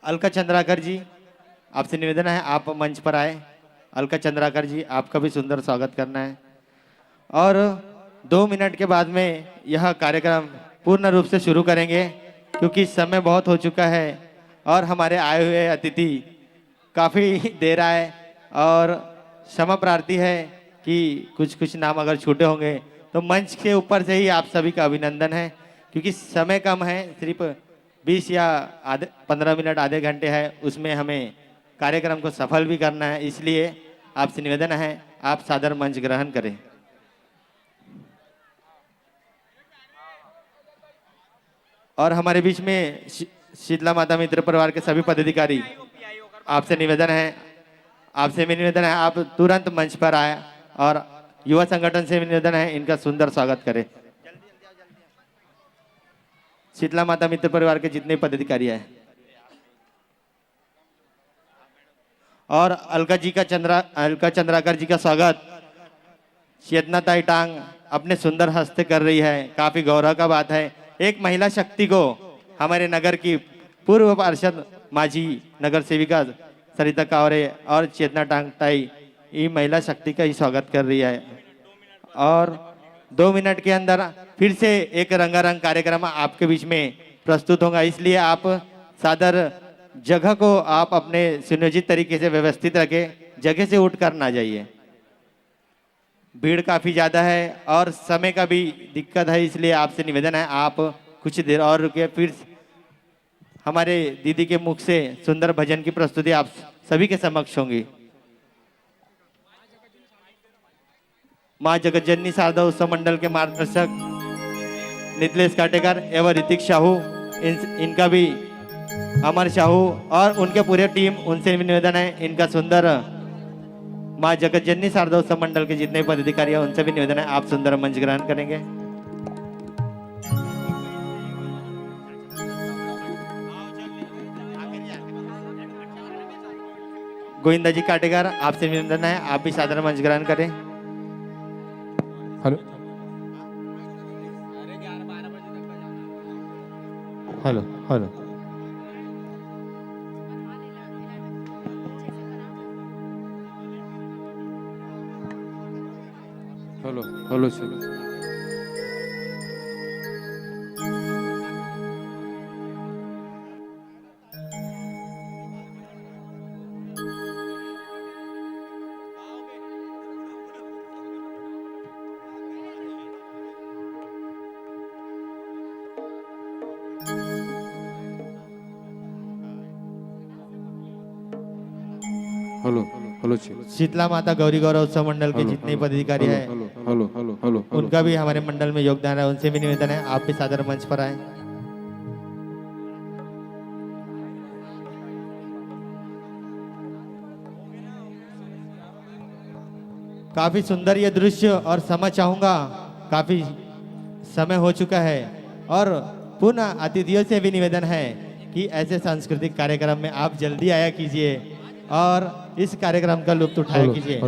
अलका चंद्राकर जी, आपसे निवेदन है आप मंच पर आए। अलका चंद्राकर जी, आपका भी सुंदर स्वागत करना है। और 2 मिनट के बाद में यह कार्यक्रम पूर्ण रूप से शुरू करेंगे, क्योंकि समय बहुत हो चुका है और हमारे आए हुए अतिथि काफ़ी देर आए, और क्षमा प्रार्थी है कि कुछ नाम अगर छूटे होंगे तो मंच के ऊपर से ही आप सभी का अभिनंदन है, क्योंकि समय कम है, सिर्फ 20 या 15 मिनट आधे घंटे है, उसमें हमें कार्यक्रम को सफल भी करना है। इसलिए आपसे निवेदन है आप सादर मंच ग्रहण करें। और हमारे बीच में शीतला माता मित्र परिवार के सभी पदाधिकारी, आपसे निवेदन है, आप तुरंत मंच पर आए, और युवा संगठन से भी निवेदन है इनका सुंदर स्वागत करें। शीतला माता मित्र परिवार के जितने पदाधिकारी हैं, और अलका चंद्राकर जी का स्वागत चेतना ताई टांग अपने सुंदर हस्ते कर रही है। काफी गौरव का बात है, एक महिला शक्ति को हमारे नगर की पूर्व पार्षद माजी नगर सेविका सरिता कावरे और चेतना टांग ताई ये महिला शक्ति का ही स्वागत कर रही है। और 2 मिनट के अंदर फिर से एक रंगारंग कार्यक्रम आपके बीच में प्रस्तुत होगा, इसलिए आप सादर जगह को आप अपने सुनियोजित तरीके से व्यवस्थित रखें, जगह से उठकर ना जाइए। भीड़ काफी ज्यादा है और समय का भी दिक्कत है, इसलिए आपसे निवेदन है आप कुछ देर और रुके। फिर हमारे दीदी के मुख से सुंदर भजन की प्रस्तुति आप सभी के समक्ष होंगी। माँ जगतजननी शारदा उत्सव मंडल के मार्गदर्शक नितलेश काटेकर एवं ऋतिक साहू, इनका भी अमर साहू और उनके पूरे टीम, उनसे भी निवेदन है इनका सुंदर माँ जगतजननी शारदा उत्सव मंडल के जितने पदाधिकारी हैं उनसे भी निवेदन है आप सुंदर मंच ग्रहण करेंगे। गोविंदा जी काटेकर, आपसे निवेदन है आप भी सादर मंच ग्रहण करें। Hello hello hello hello hello चलो हेलो हेलो चलो शीतला माता गौरी गौरव उत्सव मंडल के हेलो, जितने हेलो, पदाधिकारी हेलो, हैं hello, hello. Hello hello hello उनका भी हमारे मंडल में योगदान है, उनसे भी निवेदन है आप भी सादर मंच पर आए। काफी सुंदर ये दृश्य और समय चाहूंगा, काफी समय हो चुका है और पुनः अतिथियों से भी निवेदन है कि ऐसे सांस्कृतिक कार्यक्रम में आप जल्दी आया कीजिए और इस कार्यक्रम का लुत्फ उठाया कीजिए।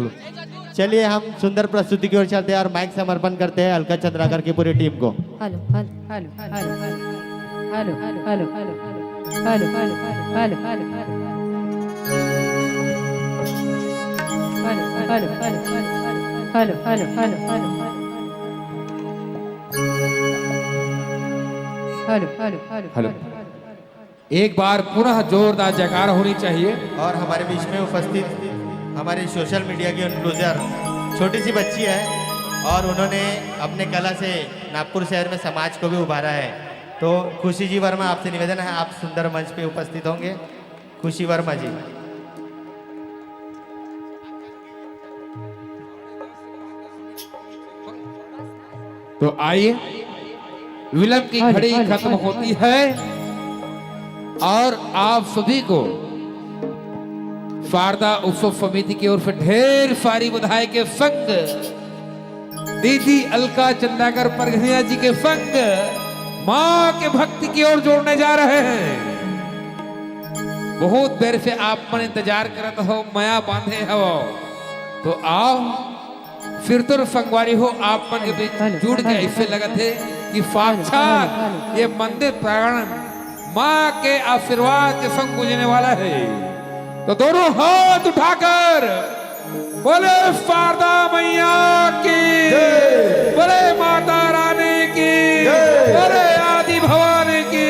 चलिए हम सुंदर प्रस्तुति की ओर चलते हैं और माइक समर्पण करते हैं अलका चंद्राकर की पूरी टीम को। Hello hello hello hello hello hello hello hello hello hello hello hello. एक बार पुनः जोरदार जयकार होनी चाहिए। और हमारे बीच में उपस्थित हमारे सोशल मीडिया की इन्फ्लुएंसर छोटी सी बच्ची है और उन्होंने अपने कला से नागपुर शहर में समाज को भी उभारा है। तो खुशी जी वर्मा, आपसे निवेदन है आप सुंदर मंच पे उपस्थित होंगे। खुशी वर्मा जी। तो आइए, विलंब की घड़ी खत्म होती है और आप सभी को शारदा उत्सव समिति की ओर से ढेर सारी बधाई के संग दीदी अलका चंद्राकर परघनिया जी के संग मां के भक्ति की ओर जोड़ने जा रहे हैं। बहुत देर से आप मन इंतजार करते हो, माया बांधे हो, तो आओ फिर तो संगवारी हो आप मन के बीच जुड़ गए। इससे लगा थे कि साक्षात ये मंदिर प्रांगण मां के आशीर्वाद के संग पूजने वाला है। तो दोनों हाथ उठाकर बोले शारदा मैया की, बोले माता रानी की, बोले आदि भवानी की।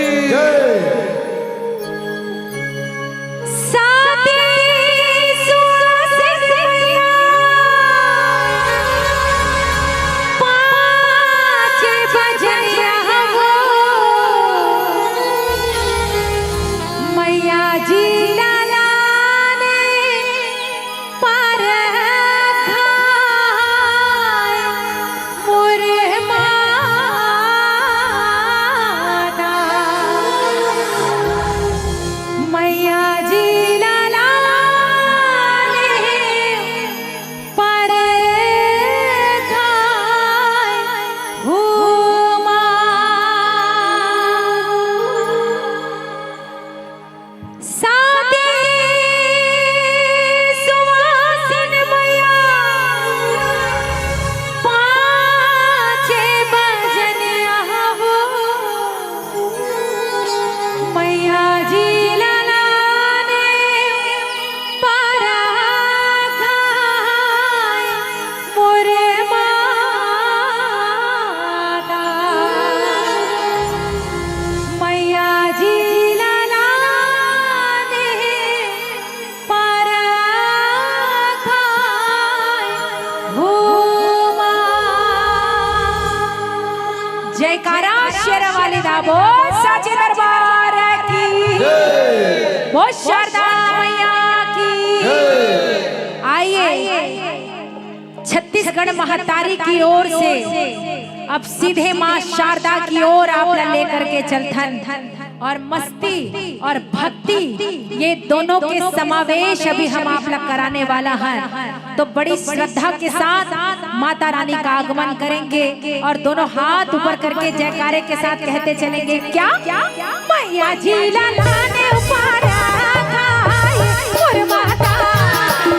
जयकारा शेरा वाली दा बोल साचे दरबार की, बोल शारदा मैया की। आइए छत्तीसगढ़ महतारी की ओर से अब सीधे माँ शारदा की ओर आप लेकर के चलथन और मस्ती और भक्ति ये दोनों के समावेश अभी हम आप लोग कराने वाला है। तो बड़ी श्रद्धा के साथ माता रानी का आगमन करेंगे और दोनों हाथ ऊपर करके जयकारे के साथ कहते चलेंगे क्या मैया जी लाने ऊपर माता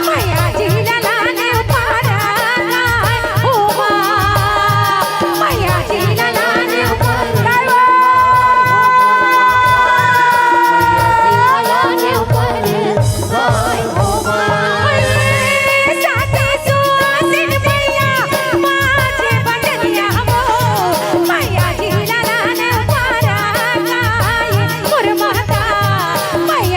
मैया जी लाने ऊपर मैया जी लाने ऊपर मैया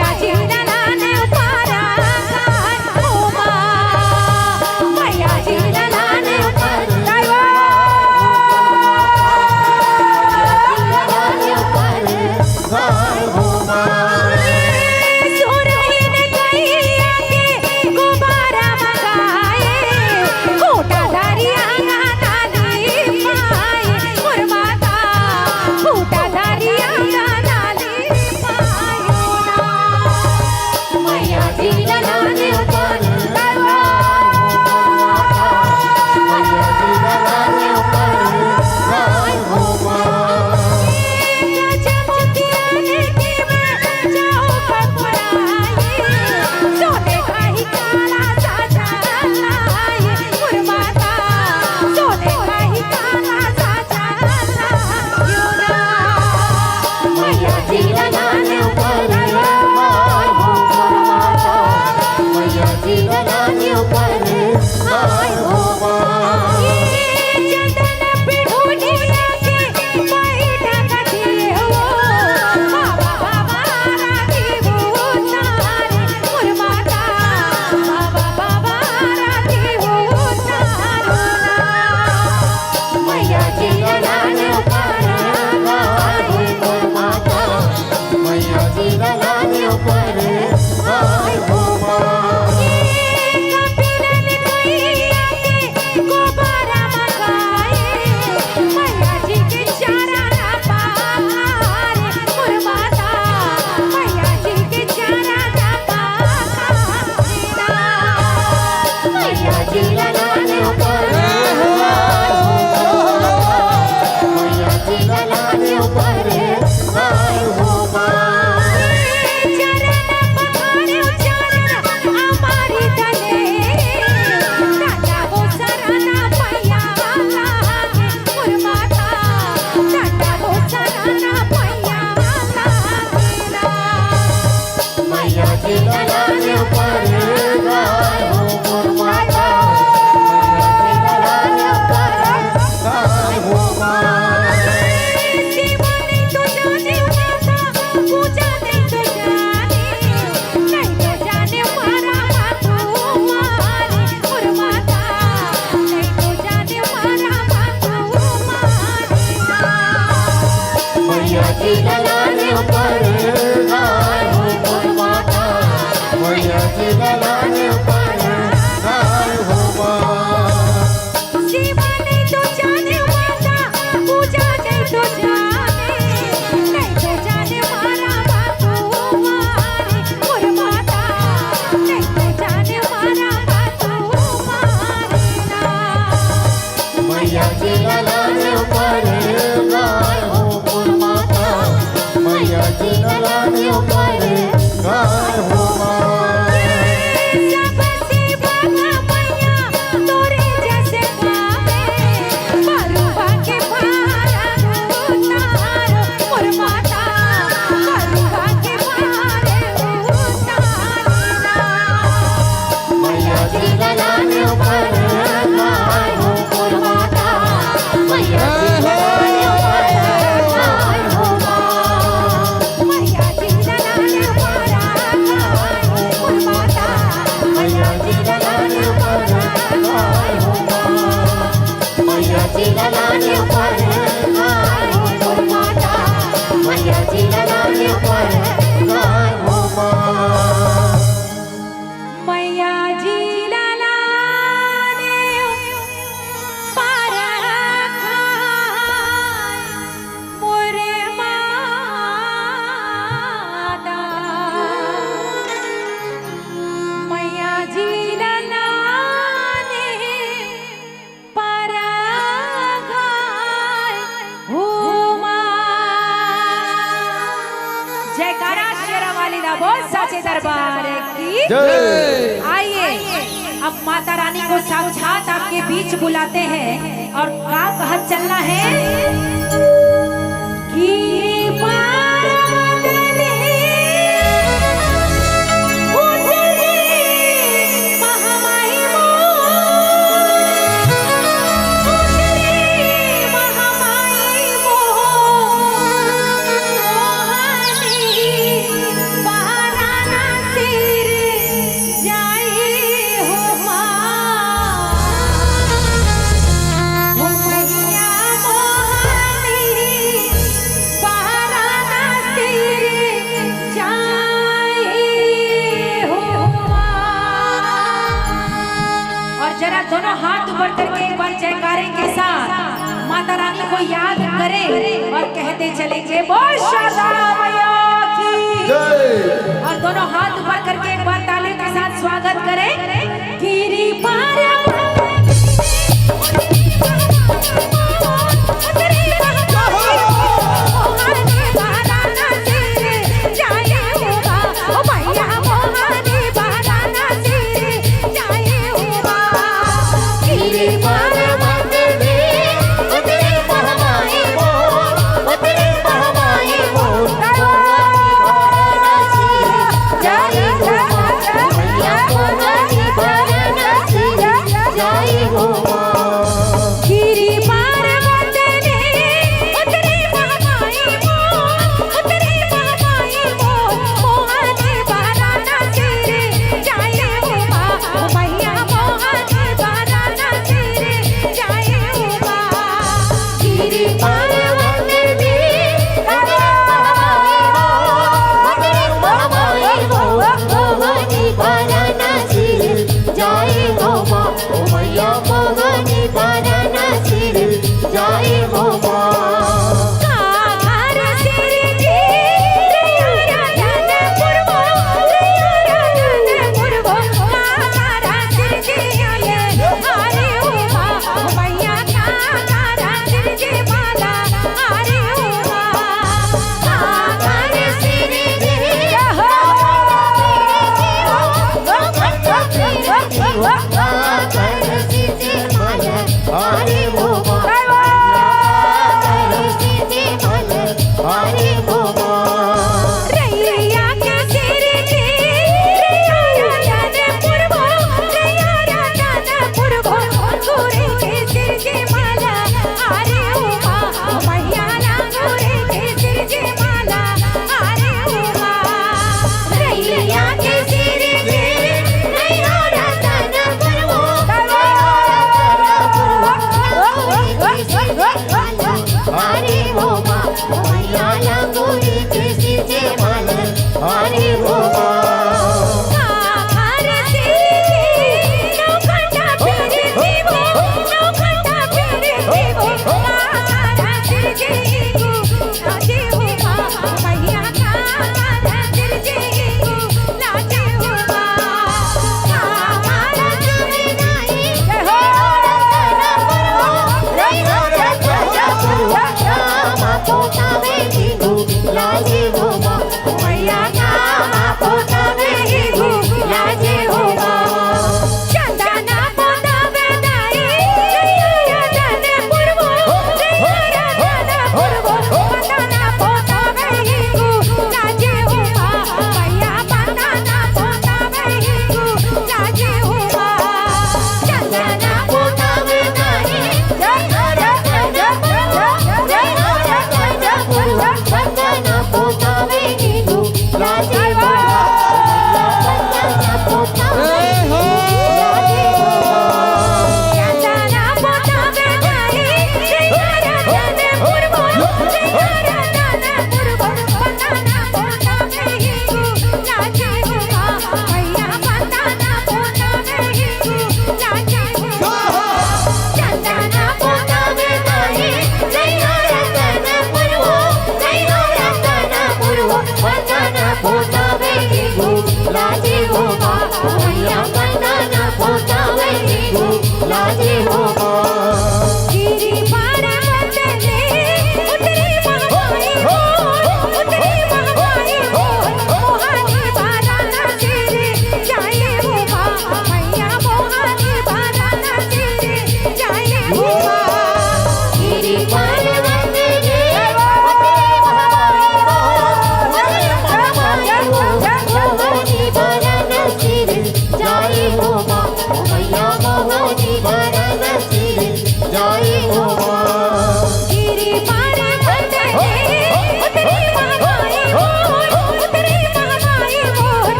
लाने ऊपर गाय हो माँ चमचती रानी की मैं जाऊँ कपड़ाई सोने का ही काला साजा लाई मुरमाता सोने का ही काला साजा लाई मैया जी लाने ऊपर गाय हो मुरमाता मैया जी लाने ऊपर गाय हो दरबार की आइए अब माता रानी को साक्षात आपके बीच बुलाते हैं और का कहत चलना है कि दोनों हाथ ऊपर करके एक बार जयकारे के साथ माता रानी को याद करें और कहते चलेंगे बोल शारदा मैया की जय। और दोनों हाथ ऊपर करके एक बार तालियों के साथ स्वागत करें। गिरी पार अरे वो अरे वो रैया के सिर की रैया रातन पुरबो रैया रातन पुरबो गोरे के सिर की माला अरे उमा मैया ना गोरे के सिर की माला अरे उमा रैया के सिर की रैया रातन पुरबो अरे वो मैया ना गोरे के सिर की माला अरे वो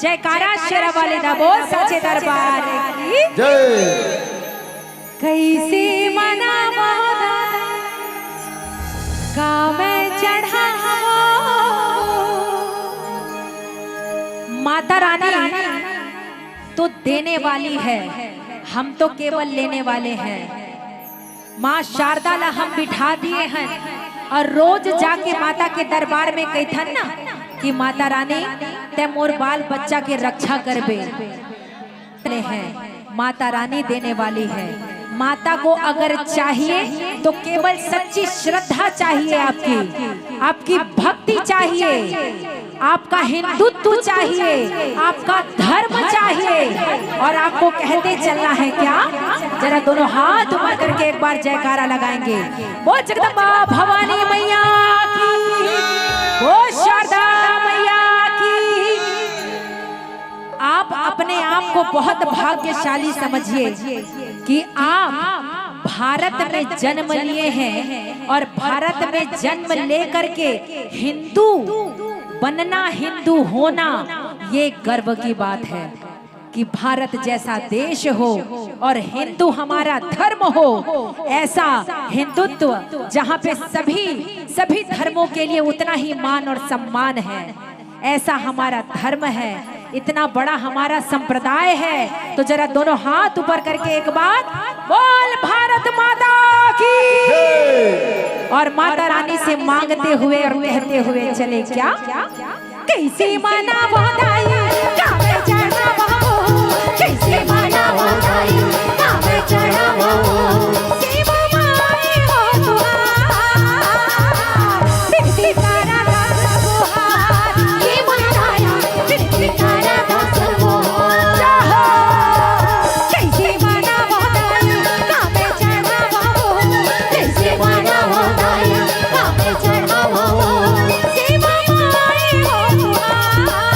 जयकारा शेरा वाले दा बोल सच्चे दरबार की जय। कैसे मनावा का मैं चढ़ावा माता रानी तो देने वाली है, हम तो केवल लेने वाले हैं। माँ शारदा ला हम बिठा दिए हैं और रोज जाके माता के दरबार में कहथन ना कि माता रानी ते मोर बाल बच्चा के रक्षा करबे हैं। माता रानी देने वाली है। माता को अगर चाहिए तो केवल सच्ची श्रद्धा चाहिए, आपकी भक्ति चाहिए। आपका हिंदुत्व चाहिए, आपका धर्म चाहिए, और आपको कहते चलना है क्या? जरा दोनों हाथ ऊपर करके एक बार जयकारा लगाएंगे। बोल जगदम्बा भवानी मैया की, बोल शारदा मैया की। आप अपने आप को बहुत भाग्यशाली समझिए कि आप भारत में जन्म लिए हैं, और भारत में जन्म लेकर के हिंदू बनना, हिंदू होना, ये गर्व की बात है कि भारत जैसा देश हो और हिंदू हमारा धर्म हो। ऐसा हिंदुत्व जहाँ पे सभी धर्मों के लिए उतना ही मान और सम्मान है, ऐसा हमारा धर्म है, इतना बड़ा हमारा संप्रदाय है। तो जरा दोनों हाथ ऊपर करके एक बार बोल भारत माता की, और माता रानी से मांगते हुए और कहते हुए चले क्या? कैसे माना बधाई कावे चढ़ावो, कैसे माना बधाई कावे चढ़ावो, शिव माई हो तुहार, बिनती करा दास तुहार, ये मनाया बिनती करा दास तुहार। कैसे माना बधाई कावे चढ़ावो, कैसे माना बधाई कावे चढ़ावो, शिव माई हो तुहार,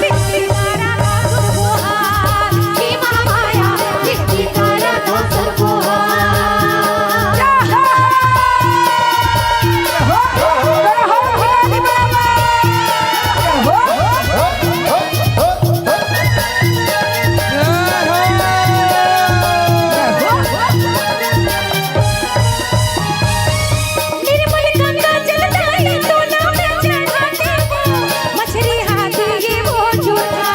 बिनती करा दास तुहार, ये महामाया बिनती करा दास तुहार। निर्मल गंगा जलदाई तोला में चढ़ाते वो, मछली हाथी ये वो झूठा।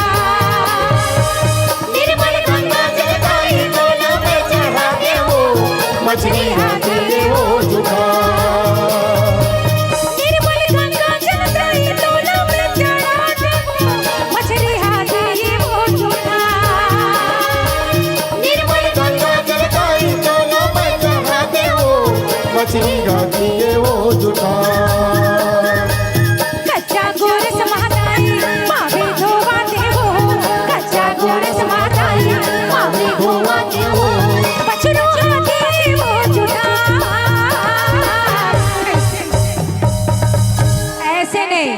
निर्मल गंगा जलदाई तोला में चढ़ाते वो, मछली हाथी ये वो झूठा। निर्मल गंगा जलदाई तोला में चढ़ाते वो, मछली हाथी ये वो झूठा। निर्मल गंगा जलदाई तोला में चढ़ाते वो, मछली हाथी ये वो झूठा। कच्चा गुड़ समाताई मावे धोवाते हो, कच्चा गुड़ समाताई मावे धोवाते हो, बछड़ो हाथी वो झूठा। ऐसे नहीं,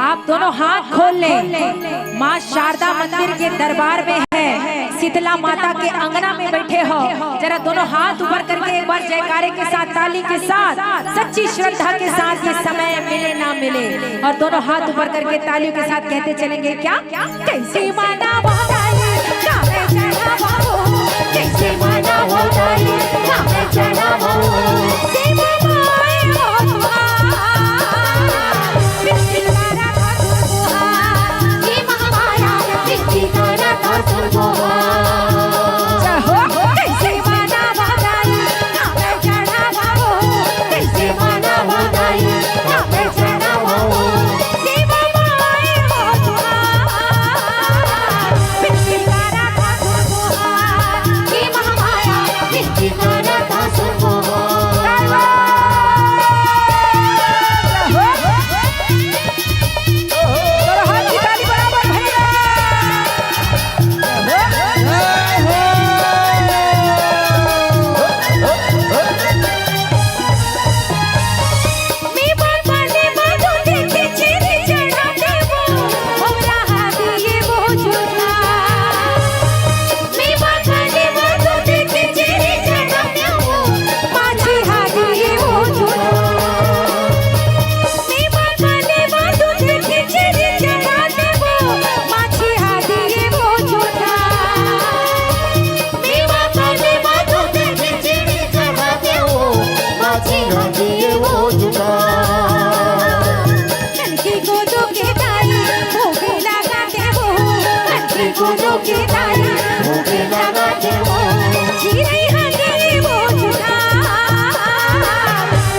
आप दोनों हाथ खोल लें। माँ शारदा मंदिर के दरबार में है, शीतला माता के अंगना में बैठे हो, जरा दोनों हाथ ऊपर करके एक बार जयकारे के साथ, ताली के साथ, सच्ची श्रद्धा के साथ, ये समय मिले ना मिले, और दोनों हाथ ऊपर करके तालियों के साथ कहते चलेंगे क्या? कैसे माना बधाई कावे चढ़ावो, कैसे माना बधाई कावे चढ़ावो, शिव माई हो तुहार, बिनती करा दास तुहार, ये महामाया बिनती करा दास तुहार। कैसे माना बधाई कावे चढ़ावो, कैसे माना बधाई कावे चढ़ावो, शिव माई हो तुहार, बिनती करा दास तुहार, ये महामाया बिनती करा दास तुहार। मी बापाने बाजू देखे छेरी चढ़ाते वो, हमरा हाथी ये वो झूठा। मी बापाने बाजू देखे छेरी चढ़ाते वो, माझी हाथी ये वो झूठा। मी बापाने बाजू देखे छेरी चढ़ाते वो, माझी हाथी ये वो झूठा। मी बापाने बाजू देखे छेरी चढ़ाते वो, माझी हाथी ये वो झूठा। ननकी गोदो के दाई भोगे लगाते हो, ननकी गोदो के दाई भोगे लगाते हो, जीरे हाथी वो झूठा।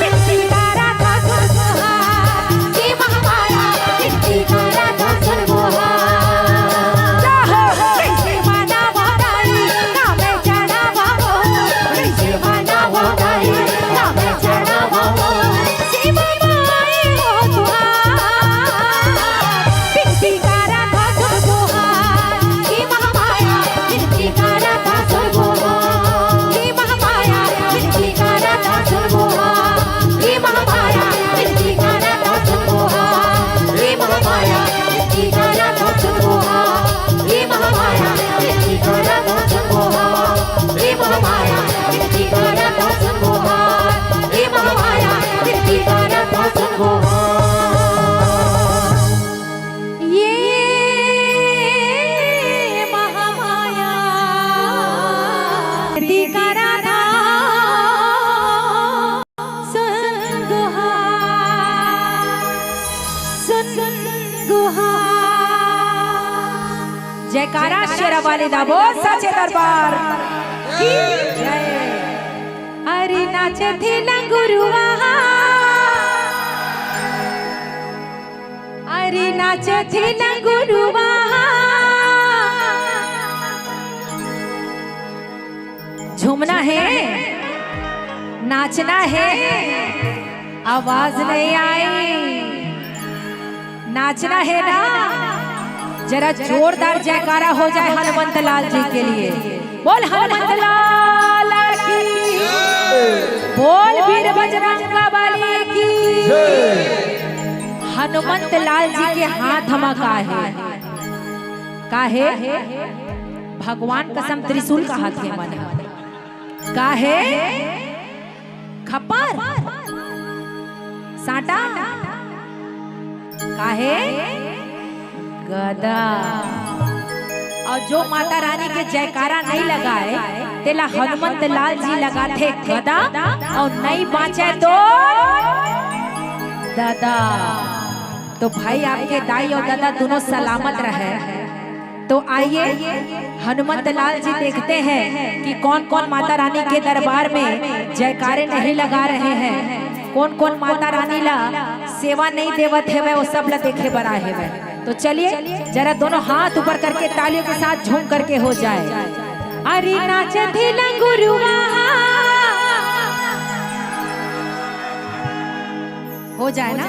बिनती करा दास तुहार, ये महामाया बिनती करा दास तुहार। कैसे माना बधाई कावे चढ़ावो, कैसे माना बधाई कावे चढ़ावो, शिव माई हो तुहार, जयकारा शेरा वाले दा बोल सचे दरबार की जय। अरे नाचे थे लंगुरुआ, अरे नाचे थे लंगुरुआ, झूमना है नाचना है, आवाज नहीं आई, नाचना है ना। जरा जोरदार जयकारा हो जाए हनुमंत लाल जी के लिए। बोल हनुमंत लाल की, बोल वीर बजरंग बली की। हनुमंत लाल जी के हाथ हमा का है भगवान कसम त्रिशूल का हाथ है मन का है, खप्पर साटा का है, गदा। और जो माता रानी के जयकारा नहीं लगाए तेला हनुमंत लाल जी लगाते गदा, और नहीं बाँचे तो दादा। तो भाई आपके दाई और दादा दोनों सलामत रहे। तो आइए हनुमंत लाल जी देखते हैं कि कौन कौन माता रानी के दरबार में जयकारे नहीं लगा रहे हैं, कौन कौन माता रानी ला सेवा नहीं देवत है, वो सब ला देखे बरा है। तो चलिए जरा दोनों हाथ ऊपर करके तालियों के साथ झूम करके हो जाए। अरे नाचते लंगुरुआ, हो जाए ना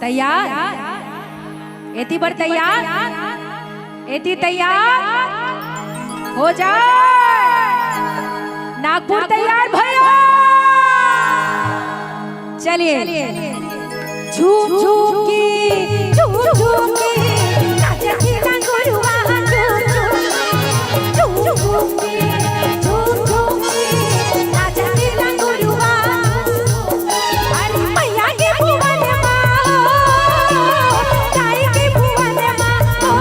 तैयार, एती बार तैयार, एती तैयार हो जाए। नागपुर तैयार भैया, चलिए झूम झूम की, झूम झूम की नाचती लंगुरुआ, झूम झूम की, झूम झूम की नाचती लंगुरुआ। अरे मैया के भुवन माँ हो, ताई के भुवन माँ हो,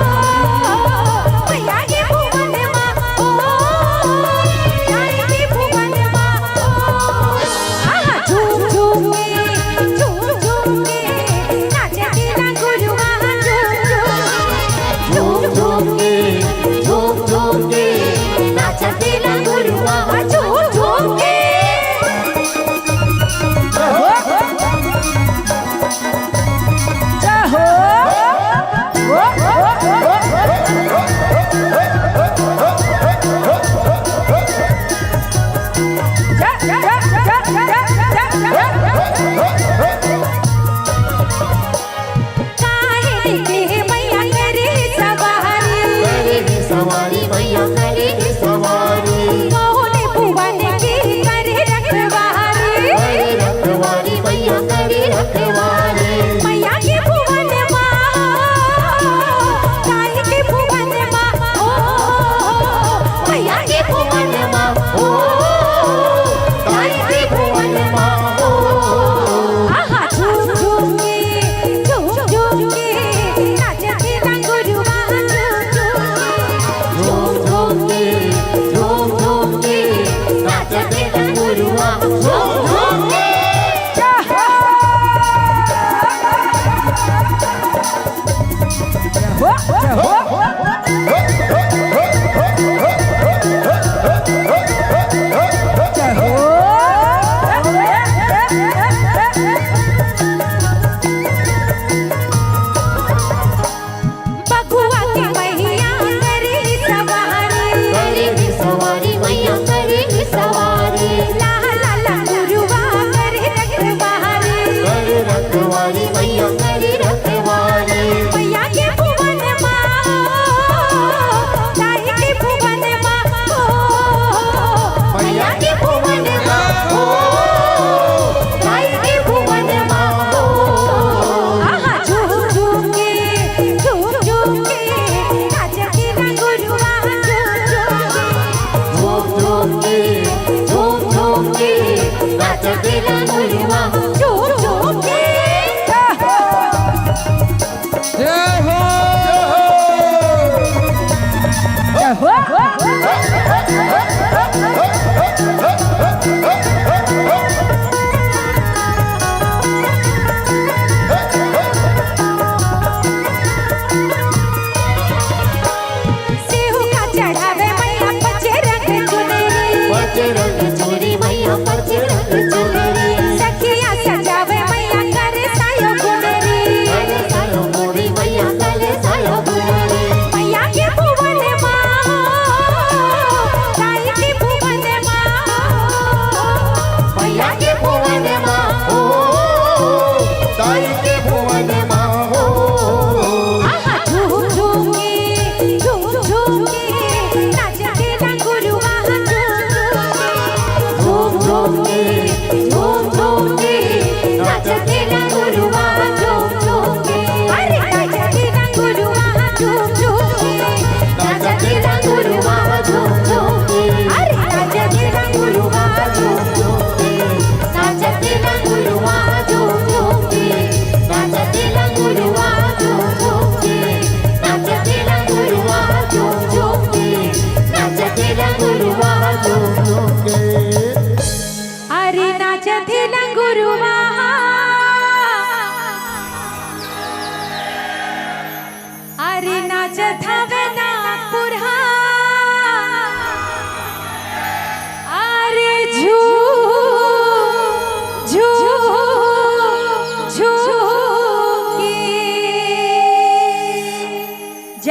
मैया के भुवन माँ हो, ताई के भुवन माँ हो। आहा झूम झूम की, झूम झूम की नाचती लंगुरुआ, झूम झूम की, झूम झूम की नाचती लंगुरुआ, झूम झूम की। सवारी मैया करे सवारी, मोहने भुवन की करे रखवारी, रखवारी मैया करे रखवारी। मैया के भुवन माँ हो, ताई के भुवन माँ हो, मैया के भुवन माँ हो, ताई के भुवन माँ हो। आहा झूम झूम की, झूम झूम की नाचती लंगुरुआ, झूम झूम के, झूम झूम के नाचते लंगुरुआ, झूम झूम के।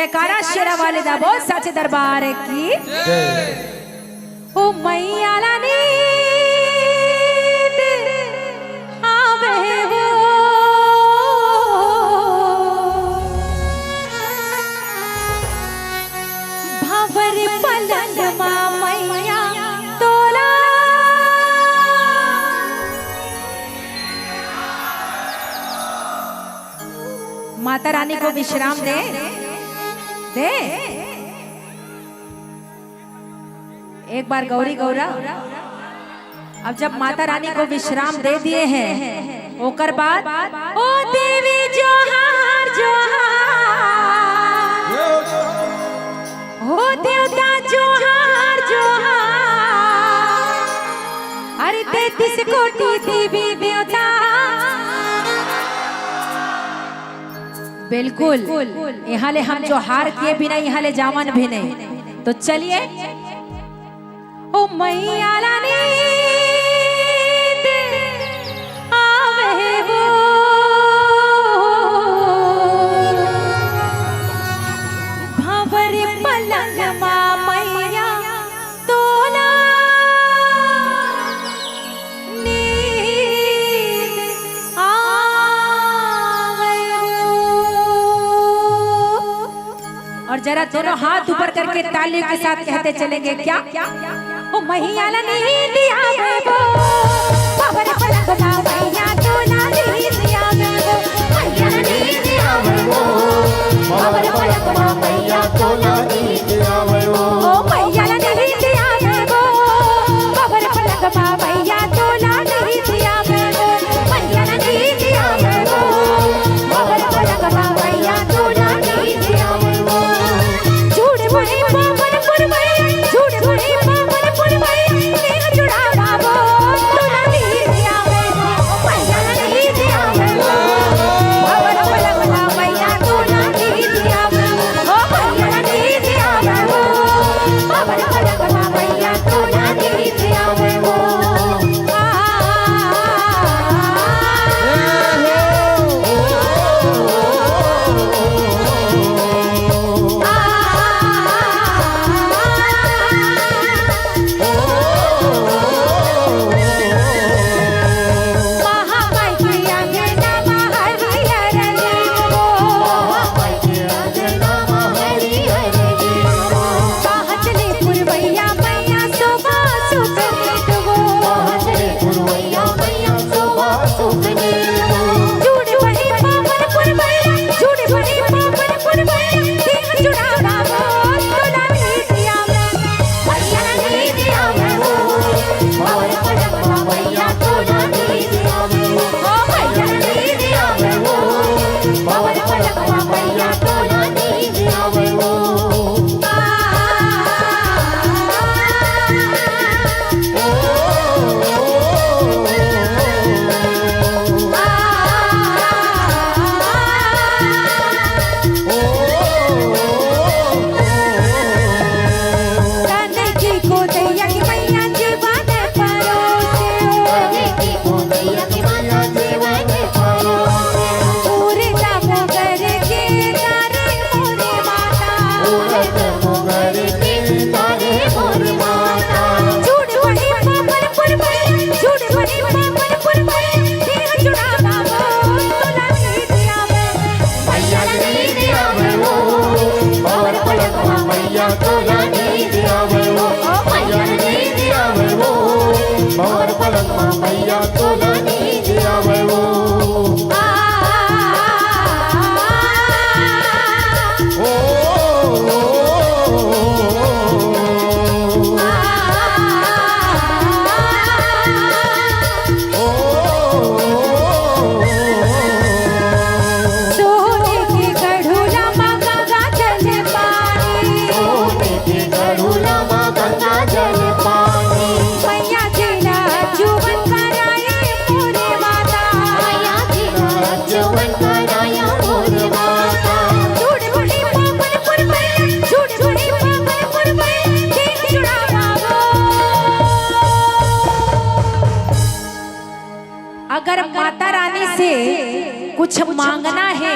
जयकारा शेरा वाले दा बोल सच दरबार की ओ मैया लानी आवे वो भंवर पलंग मां मैया तोला माता रानी को विश्राम दे दे एक बार गौरी गौरा अब जब माता रानी को विश्राम दे दिए हैं ओकर बाद ओ देवी जोहार जोहार ओ देवता जोहार जोहार अरे 33 कोटि देवी देवता बिल्कुल यहाँ ले हम जो हार किए भी नहीं यहाँ ले जावन भी नहीं तो चलिए ओ मैया रानी आवे वो भंवर पलंग मां मैया तोला नींद आवे और जरा दोनों हाथ ऊपर करके तालियों के साथ कहते चलेंगे क्या ओ मैया नींद आवे वो भंवर पलंग मां मैया तोला नींद आवे वो मैया नींद आवे वो भंवर पलंग मां मैया तोला नींद आवे वो ओ मैया नींद आवे वो भंवर पलंग मां मैया तोला नींद आवे वो मैया नींद आवे वो भंवर पलंग मां मैया तोला नींद आवे वो झूठ भई पावनपुर में झूठ भई पावनपुर में देह जुड़ा बाबो तोला नींद आवे वो मैया नींद आवे वो भंवर पलंग मां मैया तोला नींद आवे वो मैया नींद आवे वो भंवर पलंग मां मैया तोला नींद आवे वो महामाई की अंगना महरियर नीमो महामाई की अंगना महरियर नीमो कहतली पुरवैया मैया शोभा सुख नीतवो कहतली पुरवैया मैया शोभा सुख नीतवो झूठ भई पावनपुर मैया झूठ भई पावनपुर मैया देह जुड़ा बाबो तोला नींद आवे मैया नींद आवे वो भंवर पलंग मां मैया तोला नींद आवे वो ओ मैया नींद आवे वो भंवर पलंग मां मैया तोला नींद आवे वो कन्हैया की गोदैया की मैया जीवन परोसे कन्हैया की गोदैया की मैया जीवन परोसे उड़ता मोगर के तारे मोरे माता उड़ता मोगर के तारे मोरे माता झूठ भई पावनपुर मैया झूठ भई पावनपुर मैया देह जुड़ा बाबो तोला नींद आवे मैया नींद आवे वो भंवर पलंग मां मैया तोला नींद आवे वो मैया नींद आवे वो भंवर पलंग मां मैया तोला नींद आवे वो सोने की गढ़ुला मां गंगा जल पानी सोने की गढ़ुला मां गंगा जल पानी मैया जिला जुवन कराए मोरे माता मैया जिला जुवन कराया मोरे माता झूठ भई पावनपुर मैया झूठ भई पावनपुर मैया देह जुड़ा बाबो अगर माता रानी से कुछ मांगना है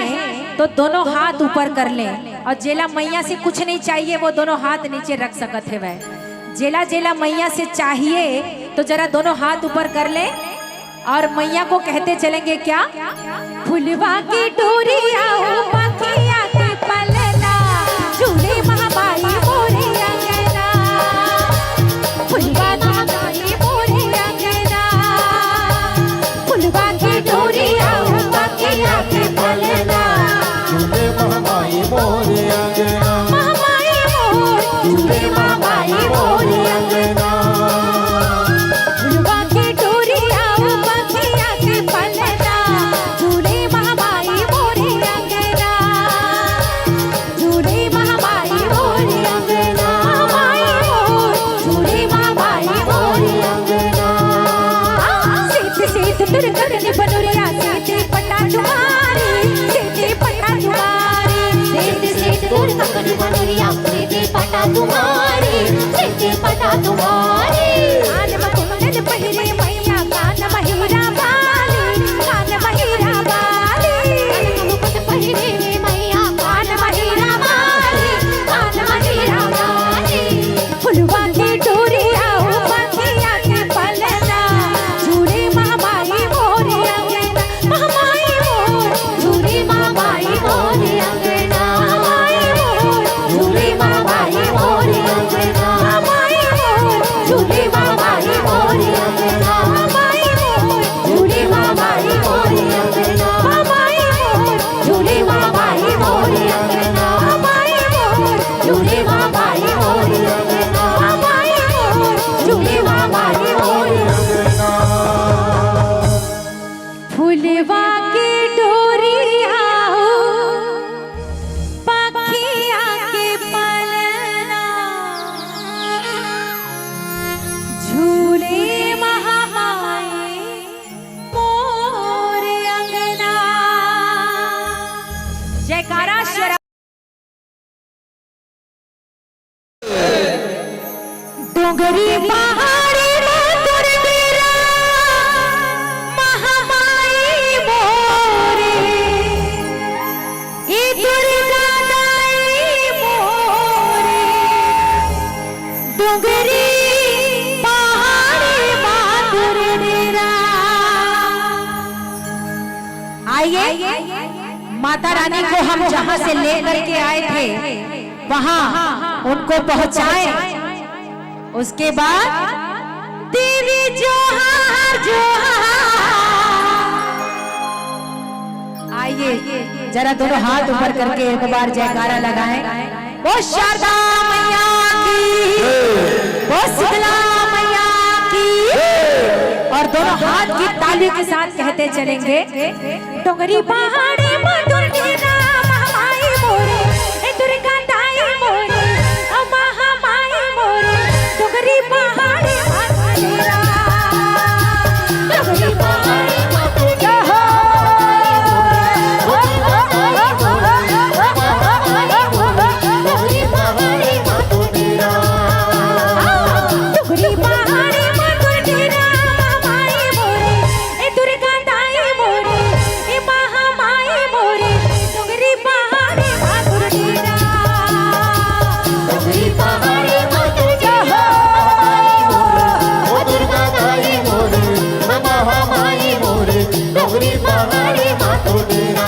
तो दोनों हाथ ऊपर कर लें और जेला मैया से कुछ नहीं चाहिए वो दोनों हाथ नीचे रख सकत है वह। जेला जेला मैया से चाहिए तो जरा दोनों हाथ ऊपर कर ले और मैया को कहते चलेंगे क्या? फुलवा की डोरिया पखिया के पलना झूले महाबाई मोरे अंगना, फुलवा महाबाई मोरे अंगना, फुलवा की डोरिया पखिया के पलना झूले महामाई मोरे अंगना, महामाई मोर झूले महाबाई मोरे अंगना, फुलवा की डोरिया पखिया के पलना झूले महाबाई मोरे अंगना, झूले महाबाई मोरे अंगना, महाबाई मोर झूले महाबाई मोरे अंगना। सीत सीत दुर्गन बनोरिया सीते पटा तुम्हारी, सीते पटा तुम्हारी, सीते सीते दुर्गन बनोरिया सीते पटा तुम्हारी, सीते पटा तुम्हारी। कान मकुंडल पहिरे मैया कान महिरा बाली, कान महिरा बाली, मुकुट पहिरे मैया कान महिरा बाली, कान महिरा बाली। फुलवा की डोरिया पखिया के पलना झूले महाबाई मोरे अंगना, महाबाई मोर झूले महाबाई मोरे अंगना, महाबाई मोर झूले महाबाई मोरे अंगना, महाबाई मोर झूले महाबाई मोरे अंगना, महाबाई मोर झूले महाबाई मोरे अंगना, महाबाई मोर झूले महाबाई मोरे अंगना, महाबाई मोर झूले महाबाई मोरे अंगना, महाबाई मोर झूले महाबाई मोरे अंगना। फुलवा की डोरिया पखिया के पलना झूले महामाई मोरे अंगना। जयकारा शरा डोंगरी पहाड़ी मधुर डेरा महामाई मोरे, ई दुर्गा दाई मोरे, डोंगरी पहाड़ी मधुर डेरा। आइए माता रानी को हम जहाँ से लेकर के आए थे वहाँ उनको पहुँचाए, उसके बाद देवी जोहार जोहार। आइए जरा दोनों हाथ ऊपर करके एक बार जयकारा लगाएं। वो शारदा मैया की, वो शीतला मैया की, और दोनों हाथ की ताली के साथ कहते चलेंगे डोंगरी पहाड़ी मधुर डेरा महामाई मोरे, ए दुर्गा दाई मोरे, ओ महामाई मोरे, डोंगरी पहाड़ी मधुर डेरा, डोंगरी पहाड़ी मधुर डेरा, डोंगरी पहाड़ी मधुर डेरा, डोंगरी पहाड़ी मधुर डेरा महामाई मोरे, ए दुर्गा दाई मोरे, ए महामाई मोरे, डोंगरी पहाड़ी मधुर डेरा, डोंगरी पहाड़ी मधुर डेरा, ओ दुर्गा दाई मोरे, ओ महामाई मोरे, डोंगरी पहाड़ी मधुर डेरा।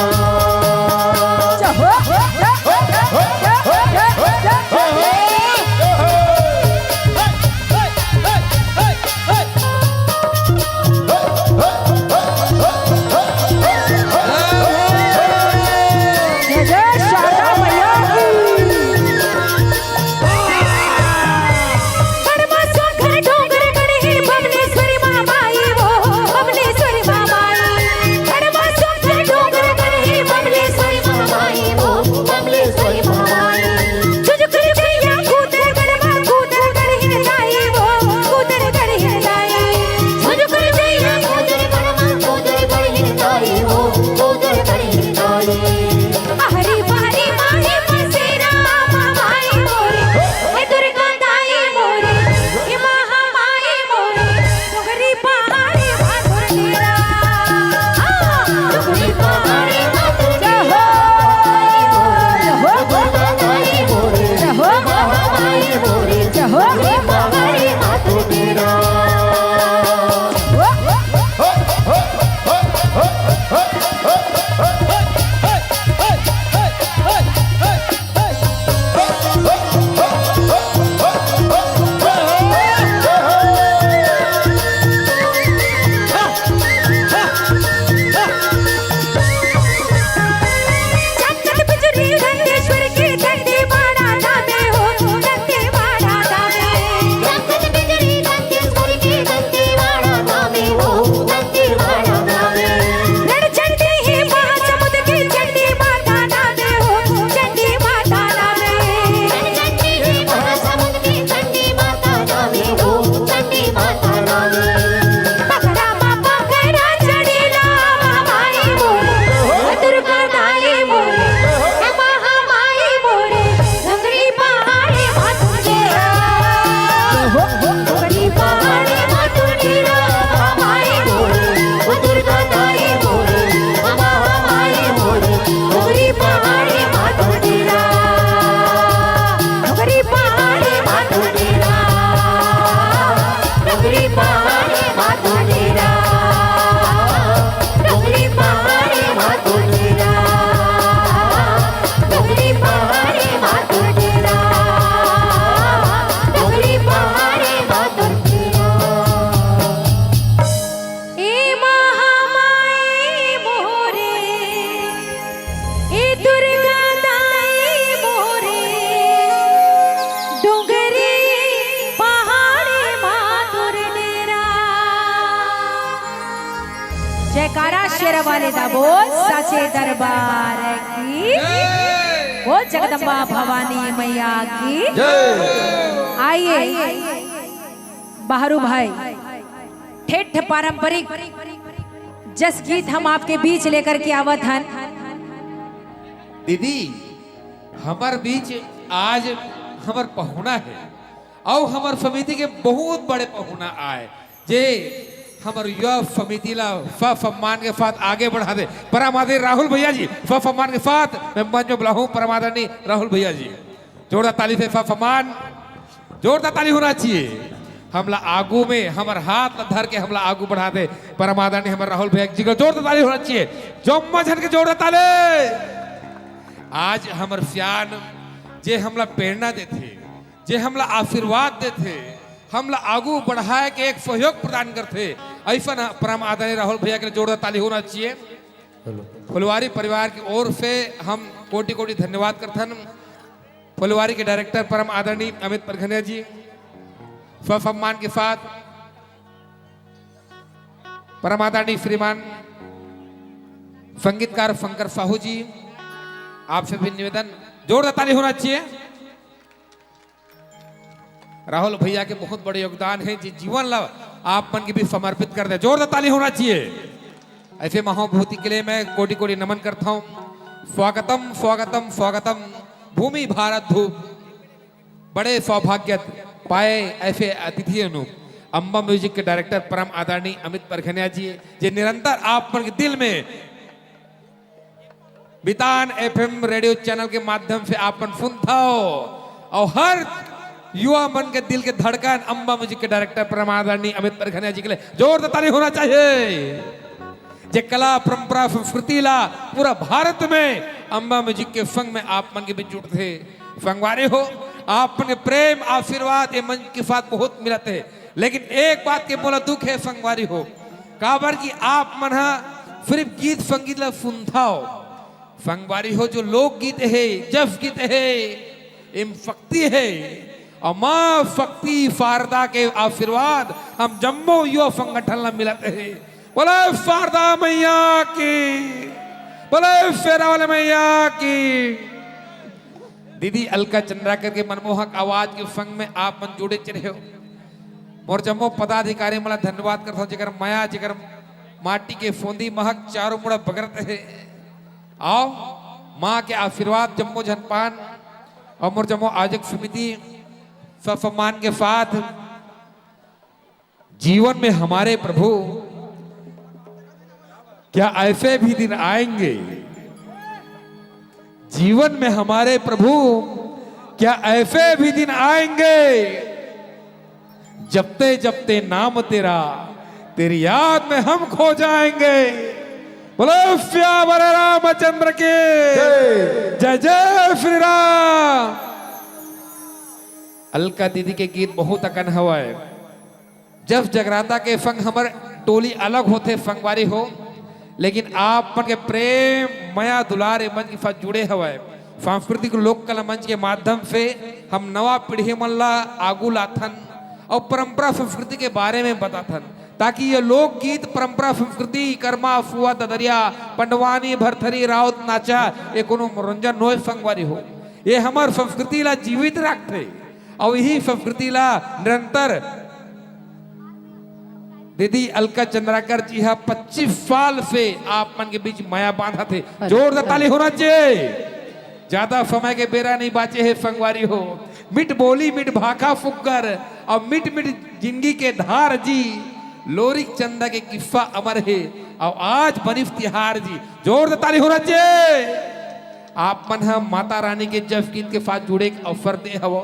बड़वा सोखर डोंगर गढ़े भुवनेश्वरी महामाई वो, भुवनेश्वरी महामाई, बड़वा सोखर डोंगर शेरा वाले दा बोल साचे दरबार की, बोल जगदम्बा भवानी मैया की। आइए बहरू भाई, ठेठ पारंपरिक जस गीत हम आपके बीच लेकर के आवत हन। दीदी हमार बीच आज हमार पहुना है और हमार समिति के बहुत बड़े पहुना आए जे हमार युवा समिति ला सम्मान के साथ आगे बढ़ा दे। परमादरणीय राहुल भैया जी सम्मान के साथ मैं मंच में बुलाऊं परमादरणीय राहुल भैया जी। जोरदार ताली से सम्मान, जोरदार ताली होना चाहिए। हमला आगू में हमार हाथ धर के हमला आगू बढ़ा दे परमादरणीय हमारे राहुल भैया जी को जोरदार ताली होना चाहिए। जम्मा झन के जोरदार ताली। आज हमर फ्यान जे हमला प्रेरणा देते, जे हमला आशीर्वाद देते, हमला आगू बढ़ाए के एक सहयोग प्रदान करते, ऐसा परम आदरणीय राहुल भैया के जोरदार ताली होना चाहिए। फुलवारी परिवार की ओर से हम कोटि कोटि धन्यवाद करते हैं। फुलवारी के डायरेक्टर परम आदरणीय अमित परघनिया जी स्वसम्मान के साथ परम आदरणीय श्रीमान संगीतकार शंकर साहू जी, आपसे भी निवेदन जोरदार ताली होना चाहिए। राहुल भैया के बहुत बड़े योगदान है जी, जीवन ला आप मन के भी समर्पित कर दे, जोरदार ताली होना चाहिए। ऐसे महाभूति के लिए मैं कोटि कोटि नमन करता हूँ। स्वागतम स्वागतम स्वागतम भूमि भारत धूप। बड़े सौभाग्य पाए ऐसे अतिथि अनूप अम्बा म्यूजिक के डायरेक्टर परम आदरणीय अमित परघनिया जी, जो निरंतर आप मन के दिल में बितान एफएम रेडियो चैनल के माध्यम से आपन सुनता हो और हर युवा मन के दिल के धड़कन अम्बा म्यूजिक के डायरेक्टर परम आदरणीय अमित परघनिया जी के लिए जोरदार ताली होना चाहिए। जे कला परंपरा संस्कृति ला पूरा भारत में अम्बा म्यूजिक के संग में आप मन के बीच जुड़ते संगवारी हो। आप मन के प्रेम आशीर्वाद ये मंच के साथ बहुत मिलते है, लेकिन एक बात के बोला दुख है संगवारी हो काबर की आप मन सिर्फ गीत संगीत ला सुनता हो। संगवारी हो जो लोकगीत है, जस गीत है, एम शक्ति है और माँ शक्ति शारदा के आशीर्वाद हम जम्मू युवा संगठन ला मिलते है। बोले शारदा मैया की, बोले शेरा वाले मैया की। दीदी अलका चंद्राकर के मनमोहक आवाज के संग में आप मन जुड़े चले हो। मोर जम्मू पदाधिकारी मला धन्यवाद करता हूँ जेकर माया जेकर माटी के फोंदी महक चारों मुड़ा बगरत है। आओ माँ के आशीर्वाद जम्मू जनपान और मोर जम्मू आयोजक समिति सम्मान के साथ जीवन में हमारे प्रभु क्या ऐसे भी दिन आएंगे, जीवन में हमारे प्रभु क्या ऐसे भी दिन आएंगे जपते जपते नाम तेरा तेरी याद में हम खो जाएंगे। बोलो श्यावर रामचंद्र के जय जय श्री राम। अलका दीदी के गीत बहुत अकन हवा है। जब जगराता के संग हमारे टोली अलग होते संगवारी हो, लेकिन आप मन के प्रेम माया दुलारे मंच के साथ जुड़े हवा है। सांस्कृतिक लोक कला मंच के माध्यम से हम नवा पीढ़ी मन ला आगू लाथन और परंपरा संस्कृति के बारे में बताथन, ताकि ये लोकगीत परंपरा संस्कृति कर्मा फुआ ददरिया पंडवानी भरथरी राउत नाचा ये कोनो मनोरंजन नोय संगवारी हो। ये हमार संस्कृति ला जीवित रखते और यही संस्कृति ला निरंतर दीदी अलका चंद्राकर जी हाँ 25 साल से आप मन के बीच माया बांधा थे। जोरदार ताली होना चाहिए। ज्यादा समय के बेरा नहीं बाचे है संगवारी हो। मिट बोली मिट भाखा फुक्कर और मिट मिट जिंदगी के धार जी लोरिक चंदा के किस्सा अमर है और आज बनिफ तिहार जी। जोरदार ताली होना चाहिए। आप मन हम माता रानी के जस गीत के साथ जुड़े अवसर दे हवो।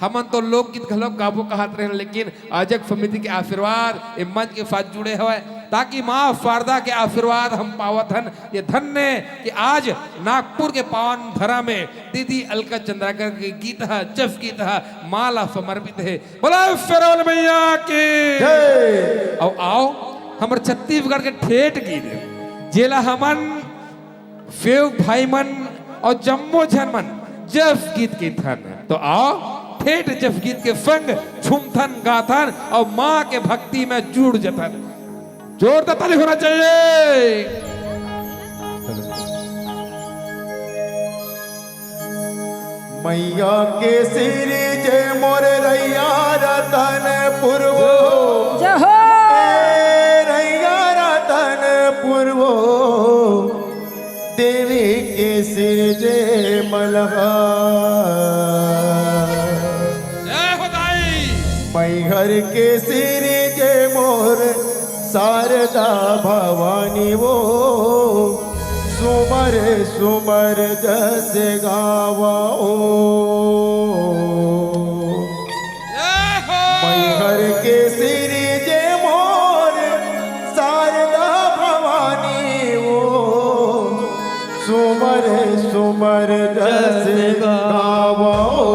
हमन तो लोकगीत घलो गाबो कहत रहे, लेकिन आयोजक समिति के आशीर्वाद ए मंच के साथ जुड़े हुए ताकि माँ शारदा के आशीर्वाद हम पावत हन। ये धन्य कि आज नागपुर के पावन धरा में दीदी अलका चंद्राकर के गीत है जस गीत है माला समर्पित है। बोला फेरोल मैया के। और आओ हमारे छत्तीसगढ़ के ठेठ गीत जेला हमन फेव भाई मन और जम्मो जन मन जस गीत के थन। तो आओ ठेठ जस गीत के संग झूमथन गाथन और माँ के भक्ति में जुड़ जतन। जोरदार ताली होना चाहिए। मैया के सिर जय मोर रैया रतन पूर्वो जहो रैया रतन पूर्वो देवी के सिर जय मलगा मैहर के सिर जय मोर शारदा भवानी वो सुमर सुमर जस गावाओ मैहर के सिर जय मोर शारदा भवानी वो सुमर सुमर जस गावाओ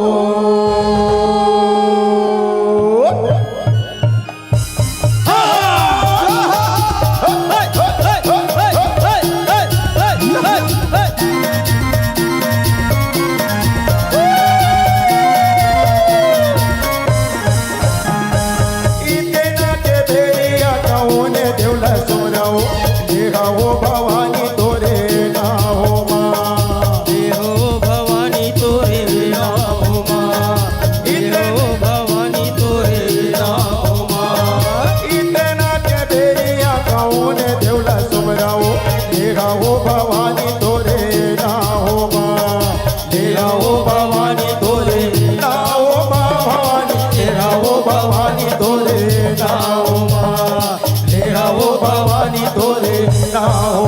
भवानी तोरे ना हो माँ देहो भवानी तोरे ना हो माँ देहो भवानी तोरे ना हो माँ इतना के बेरिया कौन देवला सुमराओ देगा हो भवानी तोरे ना हो माँ देगा हो भवानी तोरे ना हो माँ भवानी देगा हो भवानी तोरे ना हो माँ देगा हो भवानी तोरे ना हो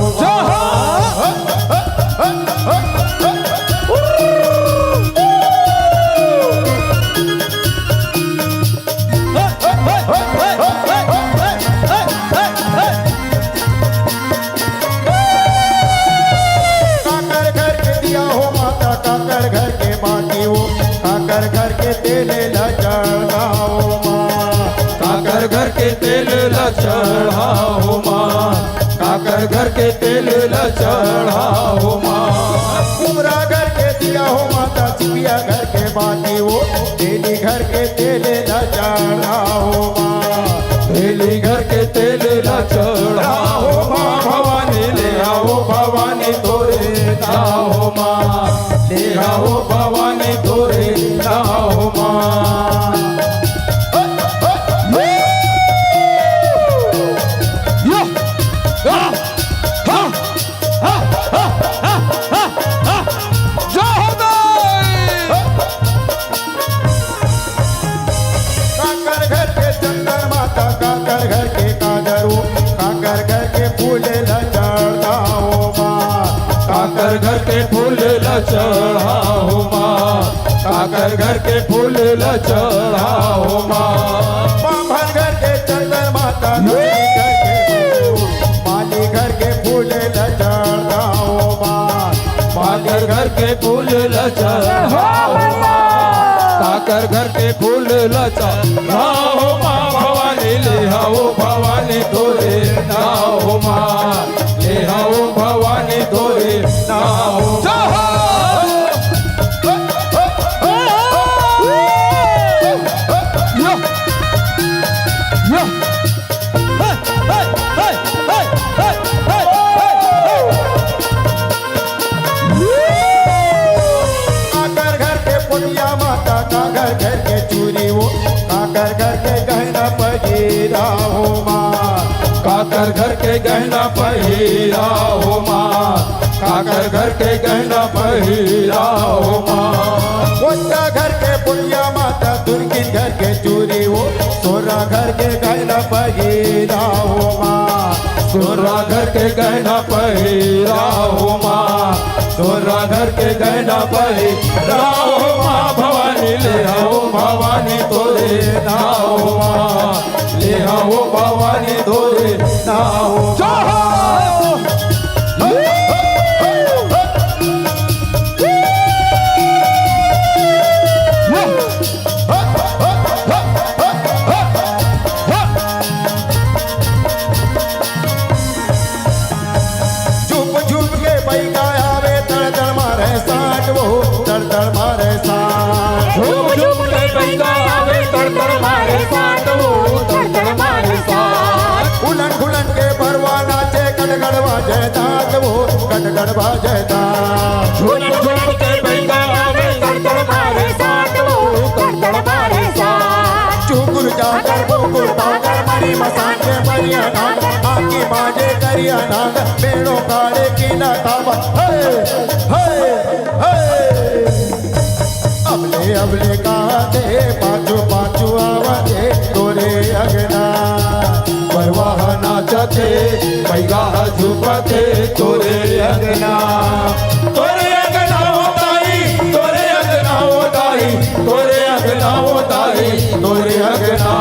घर के बाटी हो काकर घर के तेल लचड़ाओ माँ काकर घर के तेल लचड़ाओ माँ काकर घर के तेल लचड़ाओ माँ कुमरा घर के दिया हो माता चिपिया घर के बाटी हो तेली घर के तेल लचड़ाओ माँ तेली घर के तेल लचड़ाओ माँ भवानी ले आओ भवानी तोरे नाओ माँ ले आओ भवानी तोरे नाओ माँ काकर घर के चंदन माता काकर घर के काजरू काकर घर के फूल लचड़ाओ माँ काकर घर के फूल लचड़ाओ माँ काकर घर के फूल लचड़ाओ माँ बाभन घर के चंदन माता माली घर के फूल लचड़ाओ माँ माली घर के फूल लचड़ाओ माँ काकर घर के फूल लचड़ाओ माँ भवानी ले आओ भवानी तोरे नाओ माँ ले आओ भवानी तोरे नाओ काकर घर के पुनिया माता काकर घर के चूरी वो काकर घर के गहना पहिरा हो माँ काकर घर के गहना पहिरा हो माँ काकर घर के गहना पहिरा हो माँ कोटा घर के पुनिया माता दुर्गी घर के चूरी हो सोरा घर के गहना पहिरा हो माँ सोरा घर के गहना पहिरा हो माँ सोरा घर के गहना पहिरा हो माँ भवानी ले आओ भवानी तोरे नाओ माँ ले आओ भवानी तोरे नाओ साठ वो तड़ तड़ मारे साठ झूम झूम के पैगा आवे तड़ तड़ मारे साठ वो तड़ तड़ मारे साठ उलन खुलन के भरवा नाचे कटगड़ बाजे दांत वो कटगड़ बाजे दांत झूम झूम के पैगा आवे तड़ तड़ पागल मरी मसान के मरिया नाग आकी माजे करिया नाग बेड़ो काले की ना ताबा अबले अबले गाते पाछू पाछू आवाजे तोरे अगना परवाह नाचते मैगा झुपते तोरे अगना होताई तोरे अगना होताई तोरे अगना होताई तोरे अगना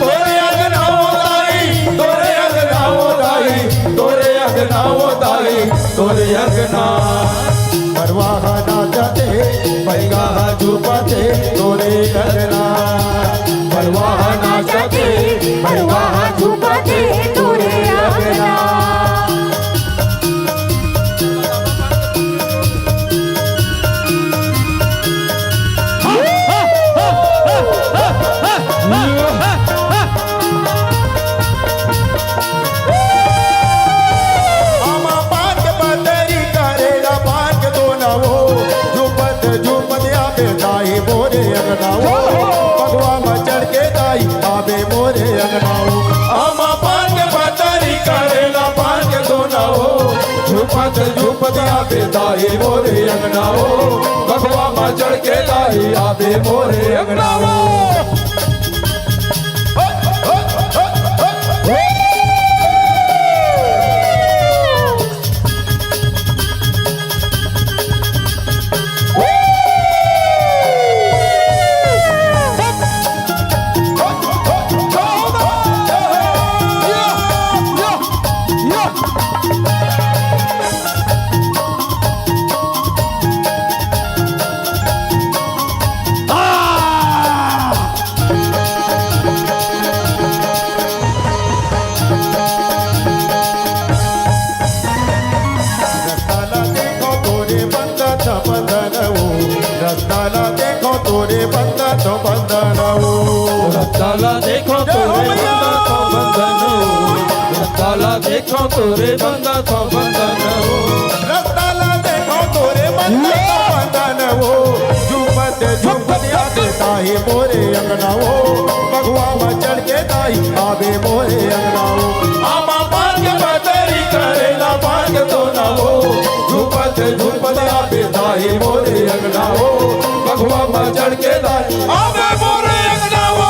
तोरे अगना होताई तोरे अगना होताई तोरे अगना होताई तोरे अगना परवाह नाचते मैगा झुपते तोरे अगना परवाह नाचते मैगा झुपते तोरे अगना मोरे अगनाओ भगवा मचड़ के दाई आबे मोरे अगनाओ आमा पान के बातारी करेला पान के दोनाओ झुपत झुपत आबे दाई मोरे अगनाओ भगवा मचड़ के दाई आबे मोरे अगनाओ रस्ताला देखो तोरे बंदा तो बंधन हो रस्ताला देखो तोरे बंदा तो बंधन हो रस्ताला देखो तोरे बंदा तो बंधन हो रस्ताला देखो तोरे बंदा तो बंधन हो झुमत झुमत आते ताही मोरे अंगना हो भगवा मचड़ के ताही आबे मोरे अंगना हो आमा पान के बदरी करेला पान के तो ना हो झुमत झुमत आते ताही मोरे अंगना हो भगवा मचड़ के ताही आबे मोरे अंगना हो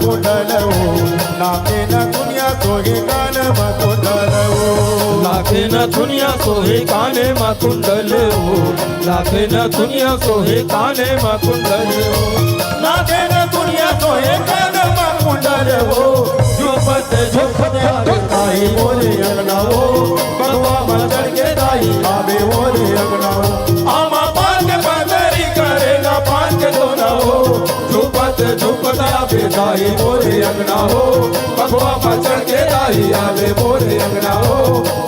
कुंडल हो नाके न दुनिया सोहे कान म कुंडल हो नाके न दुनिया सोहे काने म कुंडल हो नाके न दुनिया सोहे काने म कुंडल हो नाके न दुनिया सोहे कान म कुंडल हो झुपत झुपत आई मोरे अंगना हो भगवा मचड़ के दाई आबे मोरे अंगना हो आमा पान के बंदरी करेला पान के दोना हो झुपत झुपत आबे दाई मोरे अंगना हो भगवा मचड़ के दाई आबे मोरे अंगना हो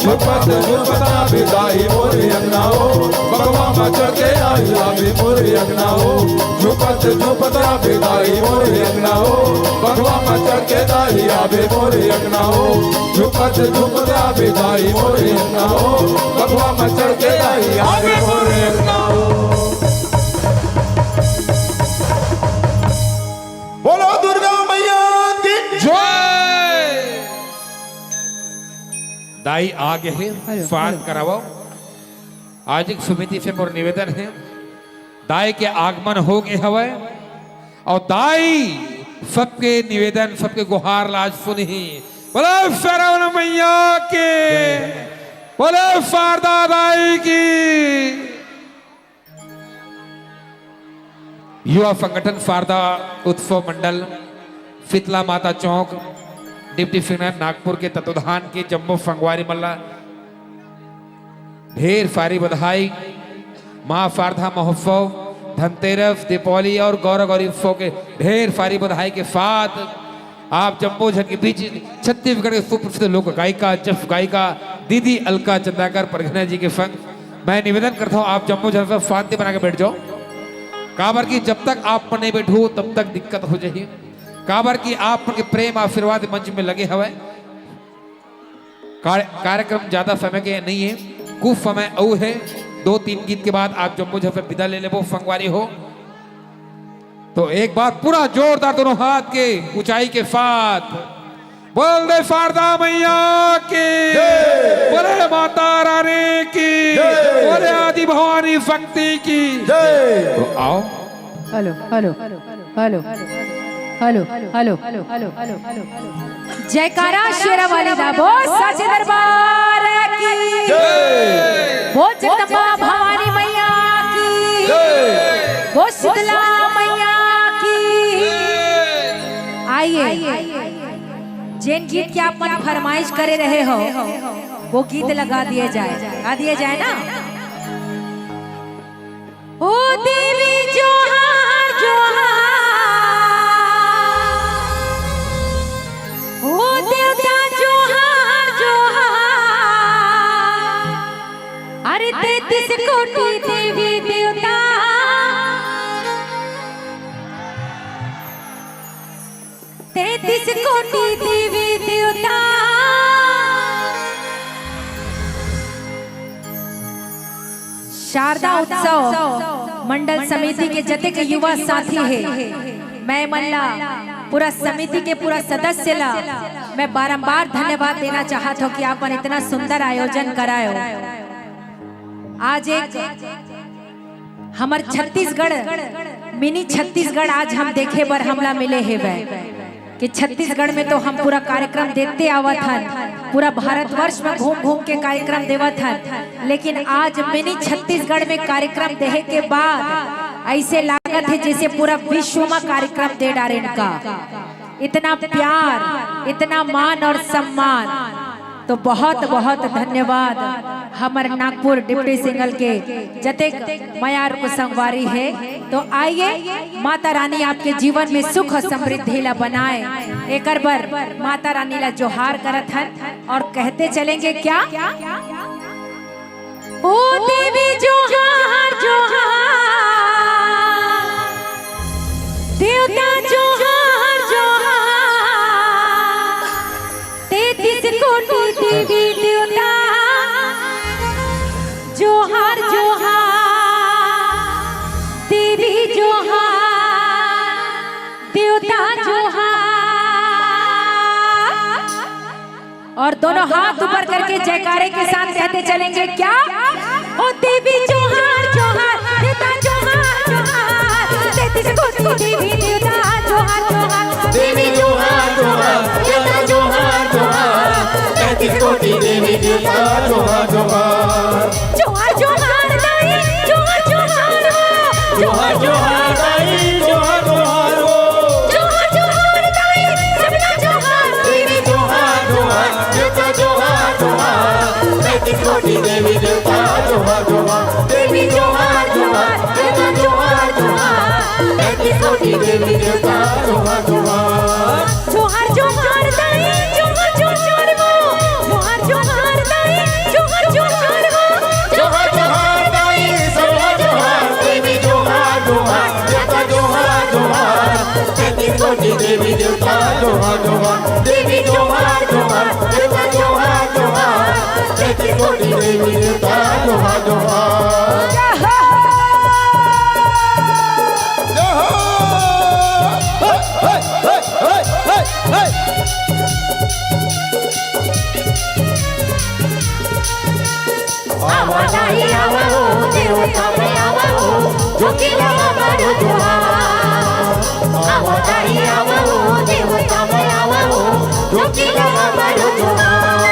झुपत झुपत आबे दाई मोरे अंगना हो भगवा मचड़ के दाई आबे मोरे अंगना हो झुपत झुपत आबे दाई मोरे अंगना हो भगवा मचड़ के दाई आबे मोरे अंगना हो झुपत झुपत आबे दाई मोरे अंगना हो भगवा मचड़ के दाई आबे मोरे अंगना हो। बोलो दुर्गा मैया की जय। दाई आगे है फान कराओ। आज एक समिति से मोर निवेदन है दाई के आगमन हो गए हवे और दाई सबके निवेदन सबके गुहार लाज सुनी बोलो सरवण मैया के बोलो शारदा दाई की। युवा संगठन शारदा उत्सव मंडल शीतला माता चौक डिप्टी फिनर नागपुर के तत्वाधान के जम्मू फंगवारी मल्ला ढेर सारी बधाई। महाशारदा महोत्सव, धनतेरस, दीपावली और गौरव गौरी उत्सव के ढेर सारी बधाई के साथ आप जम्बोजन के बीच छत्तीसगढ़ के सुप्रसिद्ध लोक गायिका जस गायिका दीदी अलका चंद्राकर परघना जी के संग मैं निवेदन करता हूँ आप जम्बोजन से शांति बना के बैठ जाओ। काबर की जब तक आप पर नहीं बैठो तब तक दिक्कत हो जाइए। काबर की आप के प्रेम आशीर्वाद मंच में लगे हुए कार्यक्रम ज्यादा समय के नहीं है, कुछ समय औ है। 2-3 गीत के बाद आप जम्बोजन से विदा ले लेबो संगवारी हो। तो एक बार पूरा जोरदार दोनों हाथ के ऊंचाई के साथ बोल दे शारदा मैया की, बोले माता रानी की, बोले आदि भवानी शक्ति की। तो आओ। Hello hello hello hello hello hello hello hello जयकारा शेरा वाली दा बोल सच्चे दरबार की, बोल जगदम्बा भवानी मैया की, बोल शीतला मैया की। आइए जिन गीत की आप मन फरमाइश करे रहे हो वो गीत लगा दिए जाए ना। ओ देवी जोहार जोहार, ओ देवता जोहार जोहार, अरे 33 कोटि देवी देवता, 33 कोटि देवी देवता। शारदा उत्सव मंडल समिति के जतेक युवा साथी है, मैं मल्ला पूरा समिति के पूरा सदस्य ला मैं बारंबार धन्यवाद देना चाहत हूँ कि आपन इतना सुंदर आयोजन करायो। आज एक हमार छत्तीसगढ़ मिनी छत्तीसगढ़ आज हम देखे बर हमला मिले है कि छत्तीसगढ़ में तो हम पूरा कार्यक्रम देखते आवत हन, पूरा भारतवर्ष में घूम घूम के कार्यक्रम देवत हन, लेकिन आज मिनी छत्तीसगढ़ में कार्यक्रम देहे के बाद ऐसे लागत है जैसे पूरा विश्व में कार्यक्रम दे डारे इनका। इतना प्यार, इतना मान और सम्मान, तो बहुत बहुत धन्यवाद हमारे नागपुर डिप्टी सिंगल के जतेक मयार को संगवारी है। तो आइए माता रानी आपके जीवन में सुख और समृद्धि ला बनाए। एक बार माता रानी ला जोहार करत हन और कहते चलेंगे क्या, ओ देवी जोहार जोहार, देवता जोहार जोहार, 33 कोटि देवी देवता जोहार जोहार, देवी जोहार, देवता जोहार। और दोनों हाथ ऊपर करके जयकारे के साथ कहते चलेंगे क्या, ओ देवी जोहार जोहार, देवता जोहार जोहार, 33 कोटि देवी देवता जोहार जोहार, देवी जोहार जोहार, देवता जोहार जोहार, 33 कोटि देवी देवता जोहार जोहार। जोहार जोहार दाई जोहार जोहार हो, जोहार जोहार दाई जोहार जोहार हो, जोहार जोहार दाई सबका जोहार, देवी जोहार जोहार, देवता जोहार जोहार, 33 कोटि देवी देवता जोहार जोहार, देवी जोहार जोहार, देवता जोहार जोहार, 33 कोटि देवी देवता जोहार जोहार। जोहार जोहार दाई जोहार जोहार हो, जोहार जोहार दाई जोहार जोहार हो, जोहार जोहार दाई सबका जोहार, देवी जोहार जोहार, देवता जोहार जोहार, 33 कोटि देवी देवता जोहार जोहार, देवी जोहार जोहार, देवता जोहार जोहार, 33 कोटि देवी देवता जोहार जोहार। आवताई आवो देवता में आवो, जो कि लगा मारो जोहार। आवताई आवो देवता में आवो, जो कि लगा मारो जोहार।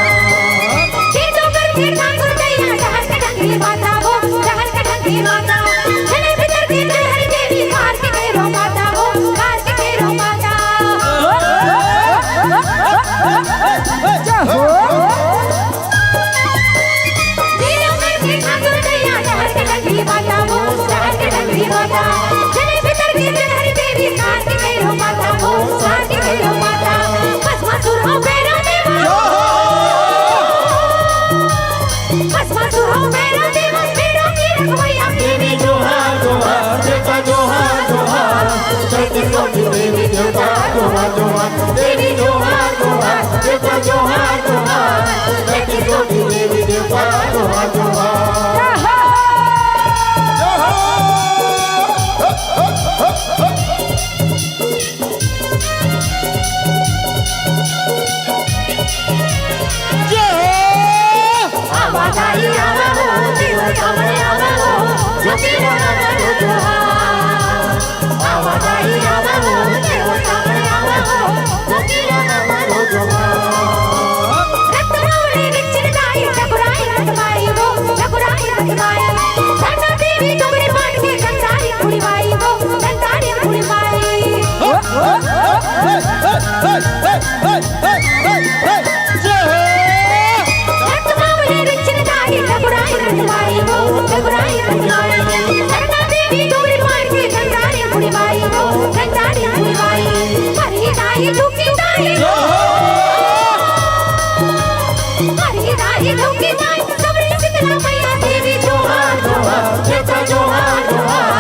के तो करके ठाकुर दैया जहर का ढंगी माता हो, जहर का ढंगी माता, चले भीतर के हर देवी मार के घेरो माता हो, मार के घेरो माता। देवी शांति करो माता हो शांति करो माता भस्मासुर हो भैरव देवा भस्मासुर हो भैरव देवा भैरव की रखवैया देवी जोहार जोहार देवता जोहार जोहार तैतीस कोटि देवी देवता जोहार जोहार देवी जोहार जोहार देवता जोहार जोहार तैतीस कोटि देवी देवता जोहार जोहार आवाज आई आवा हो देवता में आवा हो ज्योति आवा हो जोहार आवाज आई आवा हो देवता में आवा हो ज्योति आवा हो जोहार रत्नावली रिचरदाई रघुराई रघुमाई हो रघुराई रघुमाई धन्ना देवी डोगरी पाट के संसारी कुड़ीबाई हो संसारी कुड़ीबाई रत्नावली रिचरदाई रघुराई रघुमाई हो रघुराई रघुमाई धन्ना देवी डोगरी पाट के संसारी कुड़ीबाई हो संसारी कुड़ीबाई हरी दाई दुखी दाई हरी दाई दुखी दाई सबरी शीतला मैया देवी जोहार जोहार देवता जोहार जोहार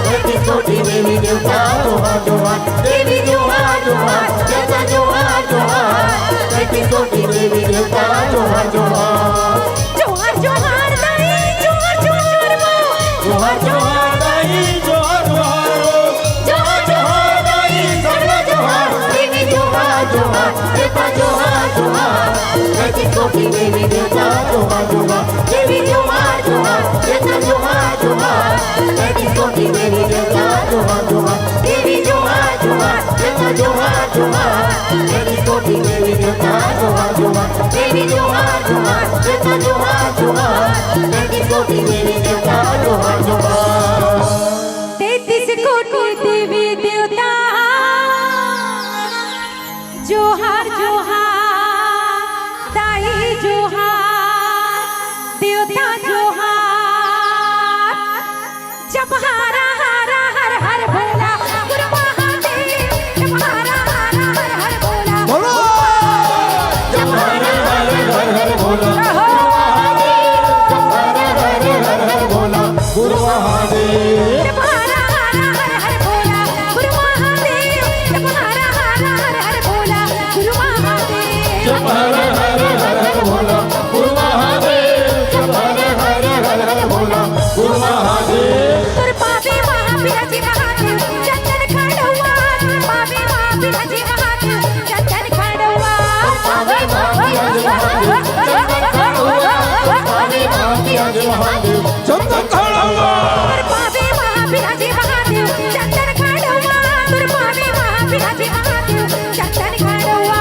तैतीस कोटि देवी देवता जोहार जोहार देवी जोहार जोहार देवता जोहार जोहार तैतीस कोटि देवी देवता जोहार जोहार जोहार जोहार दाई जोहार जोहार मो जोहार जोहार दाई जोहार जोहार जोहार जोहार दाई सर्व जोहार देवी जोहार जोहार देवता जोहार जोहार तैतीस कोटि देवी देवता जोहार जोहार देवी जोहार जोहार देवता जोहार जोहार तैतीस कोटि देवी देवता जोहार जोहार देवी जोहार जोहार देवता जोहार जोहार तैतीस कोटि देवी देवता जोहार जोहार देवी जोहार जोहार देवता जोहार जोहार तैतीस कोटि देवी देवता जोहार जोहार 33 कोटि देवी देवता जोहार जोहार दाई जोहार देवता जोहार जब हारा हारा हर हर भोला गुरु महादेव जब हारा हारा हर हर भोला बोलो जब हर हर हर हर भोला गुरु महादेव जब हारा हारा हर हर भोला गुरु महादेव जब हारा हारा हर हर भोला गुरु महादेव जब हर हर हर हर भोला गुरु महादेव जब हर हर हर हर भोला गुरु महादेव तुर पावे महाविराजी महादेव चंदन खड़वा तुर पावे महाविराजी महादेव चंदन खड़वा पावे महाविराजी महादेव चंदन खड़वा पावे महाविराजी महादेव चंदन खड़वा तुर पावे महाविराजी महादेव चंदन खड़वा तुर पावे महाविराजी महादेव चंदन खड़वा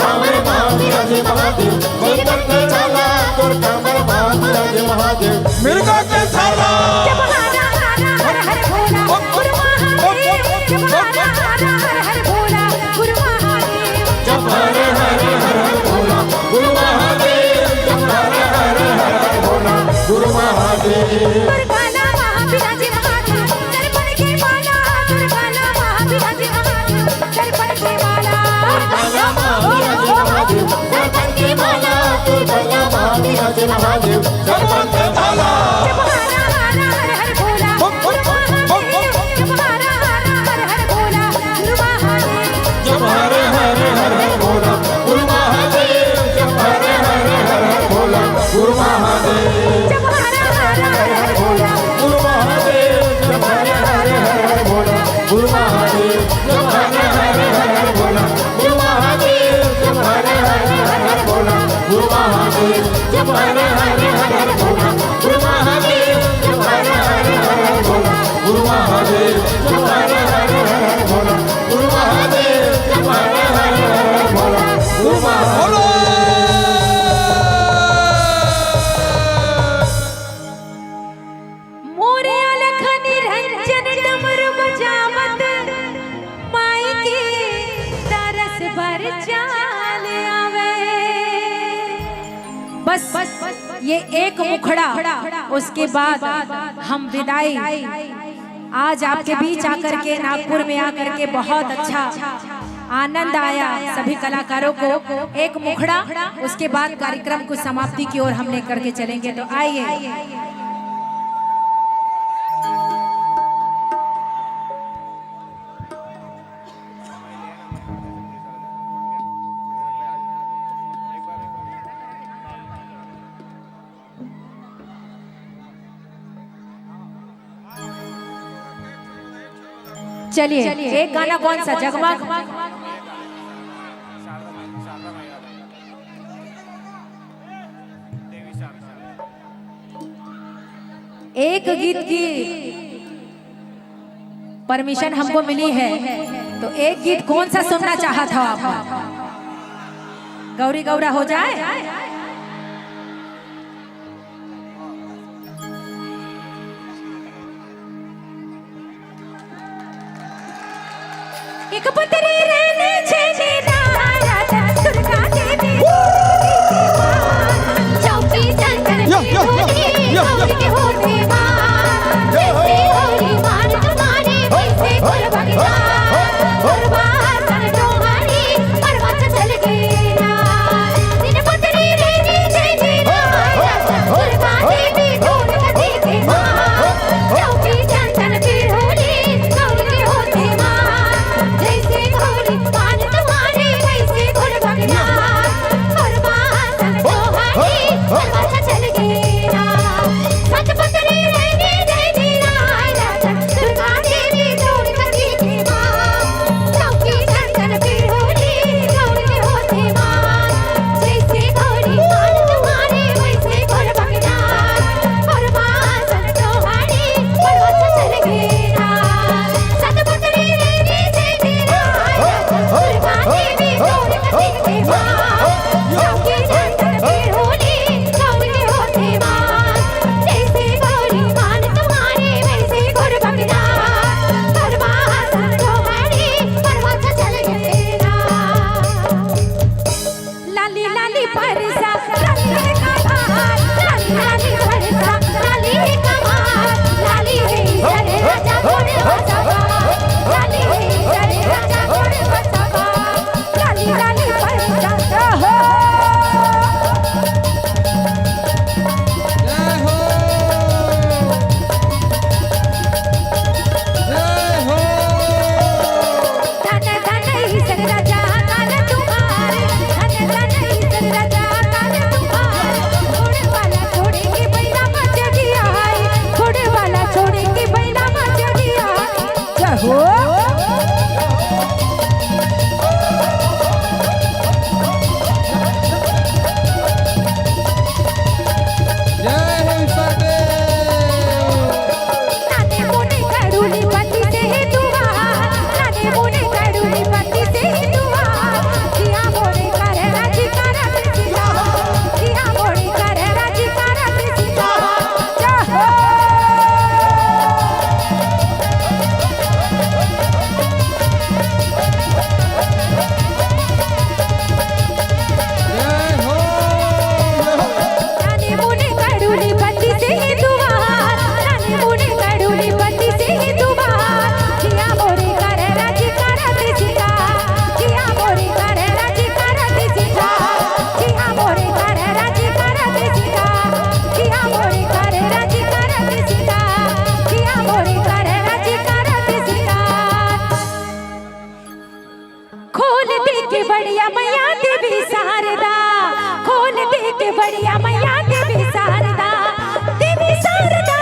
पावे महाविराजी महादेव चंदन के छाला तोर कामर महाविराजी महादेव मिर्गा के छाला जब हारा हारा हर हर भोला गुरु महादेव जब हारा हारा हर हर भोला गुरु महादेव जब हर हर हर हर भोला गुरु महादेव जब हर हर हर हर भोला गुरु महादेव दुर्गाना महाविराजी महादेव दर्पण के माला दुर्गाना महाविराजी महादेव दर्पण के माला दुर्गा महाविराजी महादेव दर्पण के माला दुर्गा महाविराजी महादेव दर्पण के माला जब हारा हारा हर हर भोला गुरु महादेव जब हारा हारा हर हर भोला गुरु महादेव जब हर हर हर हर भोला गुरु महादेव जब हर हर हर हर भोला गुरु महादेव जब हारा हारा हर हर भोला गुरु महादेव जब हर हर हर हर भोला गुरु महादेव जब हर हर हर हर भोला गुरु महादेव जब हर हर हर हर भोला गुरु महादेव जब हर हर हर हर भोला गुरु महादेव जब हर हर हर हर भोला गुरु महादेव जब हर हर हर हर भोला गुरु महादेव जब हर हर हर हर भोला गुरु महादेव मोरे अलख निरंजन डमरू बजावत माई की तरस भर चाल आवे बस ये एक मुखड़ा उसके बाद हम विदाई आज आपके बीच आकर के, नागपुर में आकर के बहुत अच्छा आनंद आया सभी कलाकारों को। एक मुखड़ा, उसके बाद कार्यक्रम को समाप्ति की ओर हमने करके चलेंगे। तो आइए चलिए, एक गाना कौन सा? जगमग। एक गीत की परमिशन हमको मिली है, तो एक गीत कौन सा सुनना चाहत हो आप? गौरी गौरा हो जाए? एक पुत्री रहने छेने राजा दुर्गा देवी चौकी चंदन के होते मान जैसे होली मान तुम्हारे वैसे बोल भगता गुरबार सन तुम्हारी परवत चल गए ना दिन पुत्री रहने छेने राजा दुर्गा देवी ढोल देवी मां चौकी चंदन के होली के होते मान जैसे होली मान तुम्हारे वैसे बोल भगता गुरबार सन तुम्हारी परवत चल गए ना सच पुत्री रहने देवी राजा दुर्गा देवी ढोल देवी मां चौकी चंदन के होली के होते मान जैसे होली मान तुम्हारे वैसे बोल भगता गुरबार सन तुम्हारी परवत चल गए ना सच पुत्री रहने देवी राजा दुर्गा देवी ढोल देवी मां चौकी चंदन के होली के होते मान जैसे होली मान तुम्हारे वैसे गुर भगता गुरबार सन तुम्हारी परवत चल गए ना लाली लाली परसा लाली कमाल लाली लाली परसा लाली कमाल लाली है सरे राजा गुण बसवा लाली है सरे राजा गुण बसवा लाली लाली परसा हो धन धन ही सर राजा काल तुम्हारे धन धन ही सर राजा काल तुम्हारे घोड़े वाला छोड़े के बैला मच दिया है घोड़े वाला छोड़े के बैला मच दिया जहो नाने मोने कड़ूली पति से है दुआर नाने मोने कड़ूली पति से है दुआर किया मोने कर राजी करत सिला किया मोने कर राजी करत सिला जहो नाने मोने कड़ूली पति से है दुआर नाने मोने कड़ूली पति से है दुआर किया मोरे कर राजी करत सिला किया मोरे कर राजी करत सिला किया मोरे कर राजी करत सिला किया मोरे कर राजी करत सिला किया मोरे कर राजी करत सिला खोल दे के बढ़िया मैया देवी शारदा खोल दे के बढ़िया मैया देवी शारदा देवी शारदा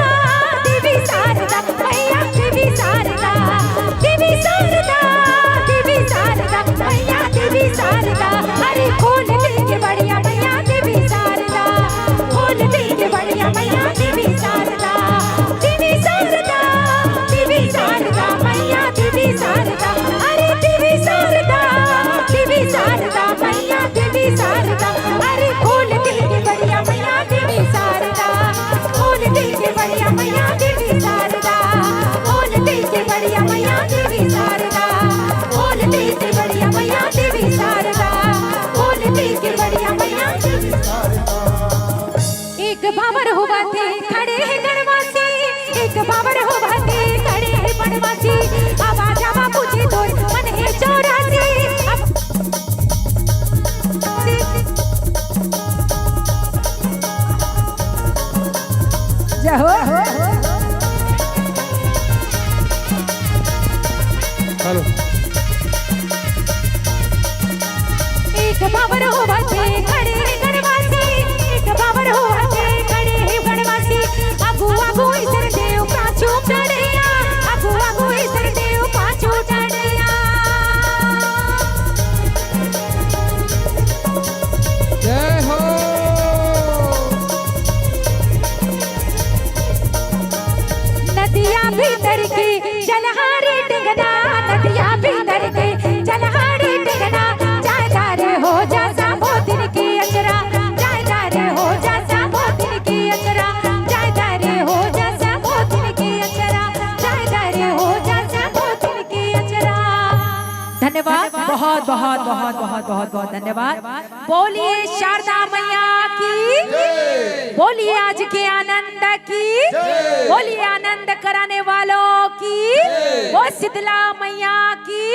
देवी शारदा मैया देवी शारदा देवी शारदा देवी शारदा मैया देवी शारदा अरे खोल दे के बढ़िया मैया देवी शारदा खोल दे के बढ़िया मैया देवी शारदा देवी शारदा देवी शारदा मैया देवी शारदा अरे देवी शारदा मैया देवी शारदा अरे खोल दे के बढ़िया मैया बाबर हो बचे खड़े गणवासी, एक बाबर हो बचे खड़े गणवासी। आगू आगू ईसर देव पाछू चढ़िया, आगू आगू ईसर देव पाछू चढ़िया। जय हो। नदिया भीतर की जलहारी टिंगना, नदिया भीतर की जलहारी टिंगना। जायदार हो जासा मोतिन की अचरा, जायदार हो जासा मोतिन की अचरा, जायदार हो जासा मोतिन की अचरा, जायदार हो जासा मोतिन की अचरा। धन्यवाद, बहुत बहुत बहुत बहुत बहुत बहुत धन्यवाद। बोलिए शारदा मैया की, बोलिए आज के आनंद की, बोलिए आनंद कराने वालों की, वो शीतला मैया की,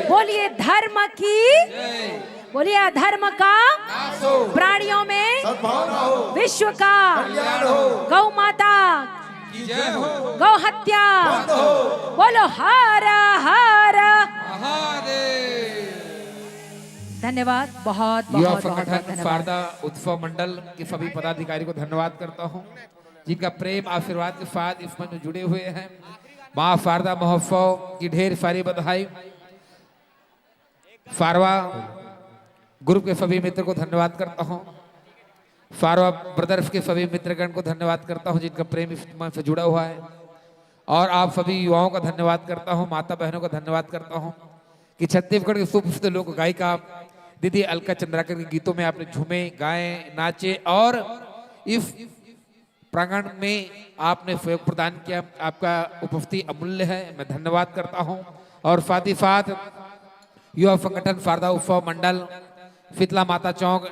बोलिए धर्म की, बोलिए अधर्म का प्राणियों में विश्व का गौ माता गौ हत्या, बोलो हर हर धन्यवाद। बहुत युवा बहुत बहुत संगठन धन्यवाद। शारदा उत्सव मंडल के सभी पदाधिकारी को धन्यवाद करता हूं, जिनका प्रेम आशीर्वाद के साथ इस मंच में जुड़े हुए हैं। मां शारदा महोत्सव की ढेर सारी बधाई। फारवा ग्रुप के सभी मित्र को धन्यवाद करता हूं, फारवा ब्रदर्स के सभी मित्रगण को धन्यवाद करता हूं, जिनका प्रेम इस मंच से जुड़ा हुआ है। और आप सभी युवाओं का धन्यवाद करता हूं, माता बहनों का धन्यवाद करता हूं कि छत्तीसगढ़ के सुप्रसिद्ध लोक गायिका दीदी अलका चंद्राकर के गीतों में आपने झूमे, गाए, नाचे और इस प्रांगण में आपने सहयोग प्रदान किया। आपका उपस्थिति अमूल्य है, मैं धन्यवाद करता हूं। और साथ ही साथ युवा संगठन शारदा उत्सव मंडल, शीतला माता चौक,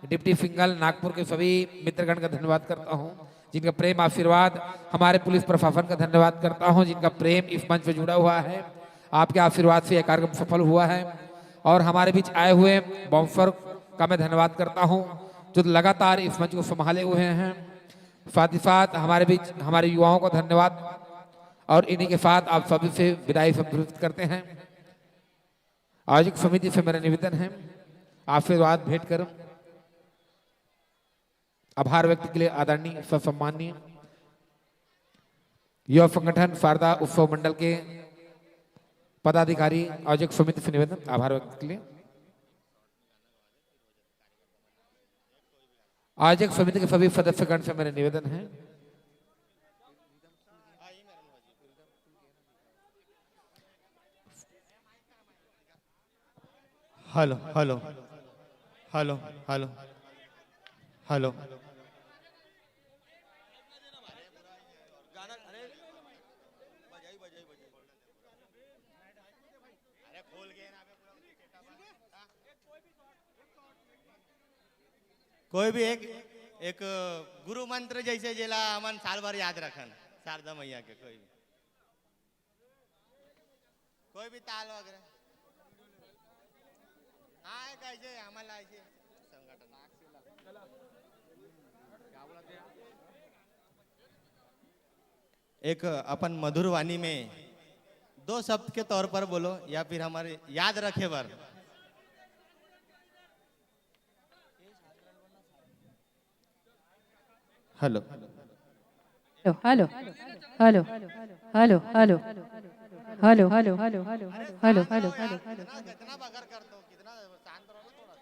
डिप्टी सिंगल, नागपुर के सभी मित्रगण का धन्यवाद करता हूं, जिनका प्रेम आशीर्वाद। हमारे पुलिस प्रशासन का धन्यवाद करता हूं, जिनका प्रेम इस मंच पर जुड़ा हुआ है। आपके आशीर्वाद से यह कार्यक्रम सफल हुआ है। और हमारे बीच आए हुए बाउंसर का मैं धन्यवाद करता हूं, जो लगातार इस मंच को संभाले हुए हैं। साथ ही साथ हमारे बीच हमारे युवाओं को धन्यवाद। और इन्हीं के साथ आप सभी से विदाई संप्राप्त करते हैं। आयोजक समिति से मेरा निवेदन है, आशीर्वाद भेंट कर आभार व्यक्त के लिए आदरणीय सम्माननीय युवा संगठन शारदा उत्सव मंडल के पदाधिकारी आयोजक समिति से निवेदन, आभार व्यक्त के लिए। आयोजक समिति के सभी सदस्यगण से मेरा निवेदन है, hello hello hello hello hello कोई भी एक गुरु मंत्र जैसे जेला हमन साल भर याद रखन शारदा मैया के, कोई भी ताल वगैरह। हाँ कैसे हमारा ऐसे संगठन एक अपन मधुर वाणी में 2 शब्द के तौर पर बोलो, या फिर हमारे याद रखे बर। Hello hello hello hello hello hello hello hello hello hello hello hello कितना बगर कर दो, कितना शांत रहो ना थोड़ा।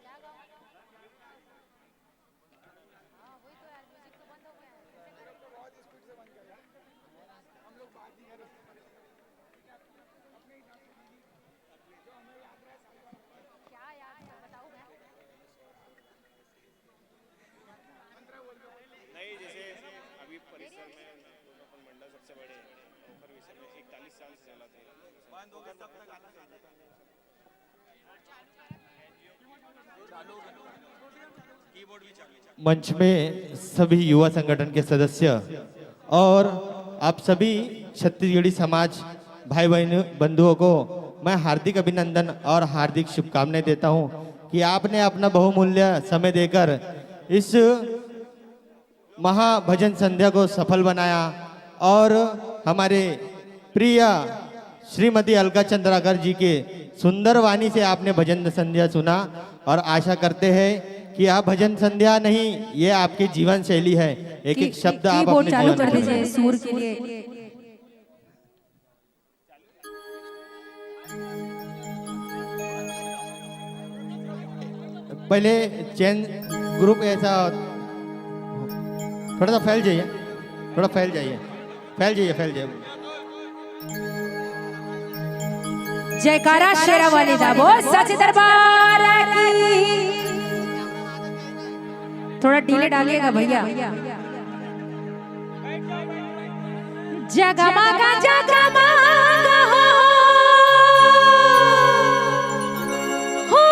नहीं, जैसे अभी परिसर में अपन मंडल सबसे बड़े ओखर विषय में 41 साल से चलाते हैं। मंच में सभी युवा संगठन के सदस्य और आप सभी छत्तीसगढ़ी समाज भाई बहन बंधुओं को मैं हार्दिक अभिनंदन और हार्दिक शुभकामनाएं देता हूं कि आपने अपना बहुमूल्य समय देकर इस महाभजन संध्या को सफल बनाया और हमारे प्रिय श्रीमती अलका चंद्राकर जी के सुंदर वाणी से आपने भजन संध्या सुना और आशा करते हैं कि आप भजन संध्या नहीं, ये आपकी जीवन शैली है। एक एक शब्द आप कीबोर्ड अपने चालू जीवन कर में दीजिए सुर के लिए। पहले चैन ग्रुप ऐसा थोड़ा सा फैल जाइए, थोड़ा फैल जाइए, फैल जाइए, फैल जाइए। जयकारा शेरा वाली दा बोल सच दरबार की। थोड़ा डीले डालिएगा भैया। जगमगा जगमगा हो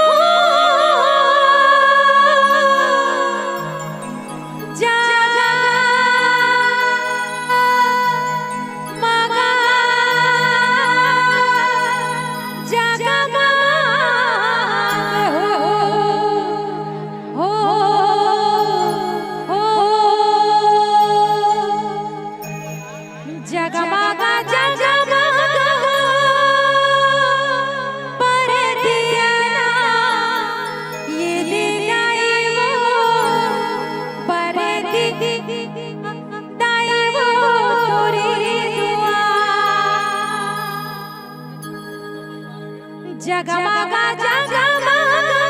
जगमगा जगमगा पर दिया ना ये दिखाई वो पर दिखाई वो तोरी दुआ। जगमगा जगमगा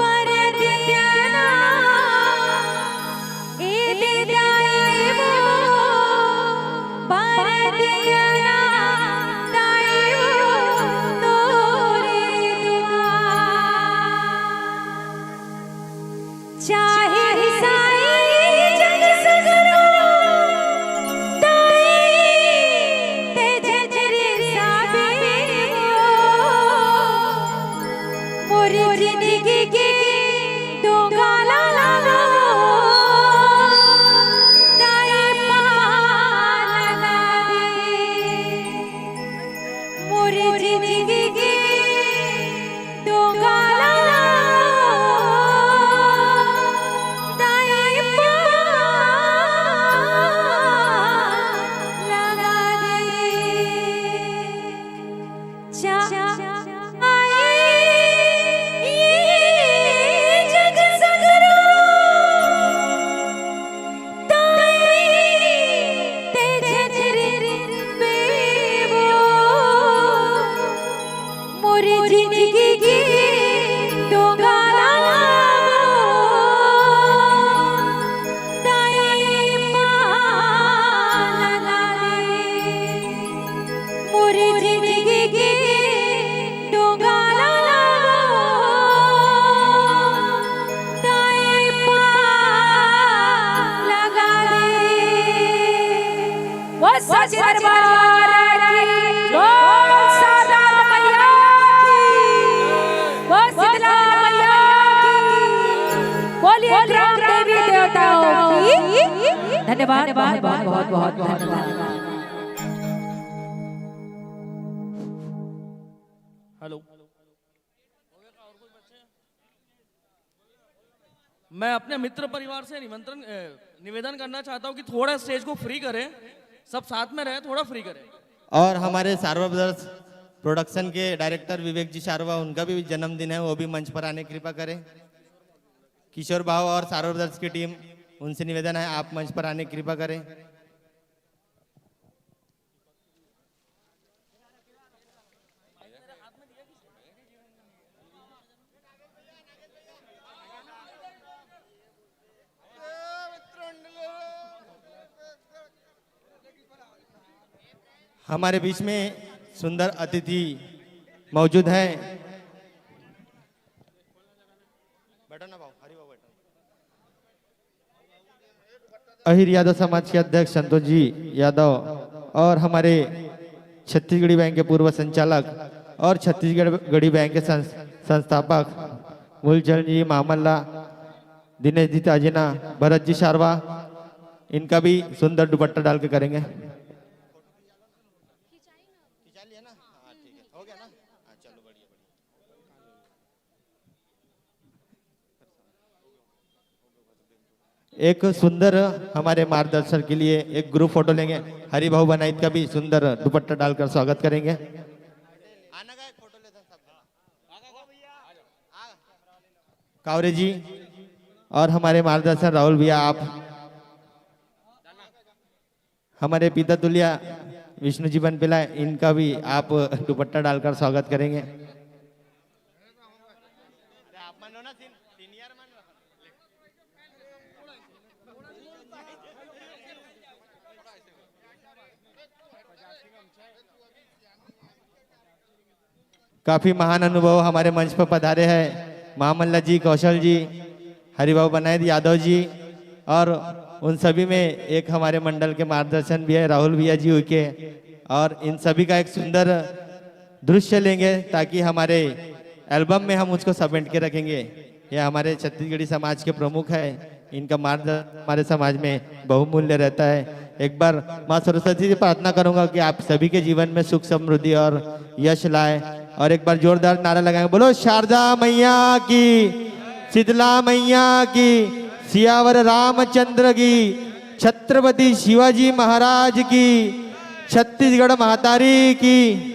पर दिया ना चाहे ईसाई जग सगरो ताई ते जजरी साबे मोरी जिंदगी के दो गाला लगो ताई मान दे मोरी जिंदगी के दो गाला जिंदगी की दो गाला ताई मान दे मोरी जिंदगी की दो गाला ताई लगा दे। वो सच दरबार की बोल सादा मैया की, वो शीतला मैया की, बोलिए ग्राम देवी देवताओं की। धन्यवाद, बहुत बहुत बहुत धन्यवाद। हेलो, मैं अपने मित्र परिवार से निवेदन करना चाहता हूँ कि थोड़ा स्टेज को फ्री करें, सब साथ में रहे, थोड़ा फ्री करें। और हमारे सारवा ब्रदर्स प्रोडक्शन के डायरेक्टर विवेक जी शारवा, उनका भी जन्मदिन है, वो भी मंच पर आने की कृपा करें। किशोर भाव और सारवा ब्रदर्स की टीम, उनसे निवेदन है आप मंच पर आने की कृपा करें। हमारे बीच में सुंदर अतिथि मौजूद हैं। अहिर यादव समाज के अध्यक्ष संतोष जी यादव और हमारे छत्तीसगढ़ी बैंक के पूर्व संचालक और छत्तीसगढ़ी बैंक के संस्थापक मूलचंद जी मामल्ला, दिनेश जी ताजिना, भरत जी शारवा, इनका भी सुंदर दुपट्टा डाल के करेंगे। एक सुंदर हमारे मार्गदर्शन के लिए एक ग्रुप फोटो लेंगे। हरि भाऊ बनाइत का भी सुंदर दुपट्टा डालकर स्वागत करेंगे। कावरे जी और हमारे मार्गदर्शन राहुल भैया, आप हमारे पिता तुल्या विष्णु जी बनपेला, इनका भी आप दुपट्टा डालकर स्वागत करेंगे। काफी महान अनुभव हमारे मंच पर पधारे हैं महामल्ला जी, कौशल जी, हरिभाऊ बनायत यादव जी, और उन सभी में एक हमारे मंडल के मार्गदर्शन भी है राहुल भैया जी उनके, और इन सभी का एक सुंदर दृश्य लेंगे ताकि हमारे एल्बम में हम उसको समेट के रखेंगे। यह हमारे छत्तीसगढ़ी समाज के प्रमुख है, इनका मार्गदर्शन हमारे समाज में बहुमूल्य रहता है। एक बार माँ सरस्वती से प्रार्थना करूंगा कि आप सभी के जीवन में सुख समृद्धि और यश लाए, और एक बार जोरदार नारा लगाएंगे, बोलो शारदा मैया की, शीतला मैया की, सियावर रामचंद्र की, छत्रपति शिवाजी महाराज की, छत्तीसगढ़ महातारी की।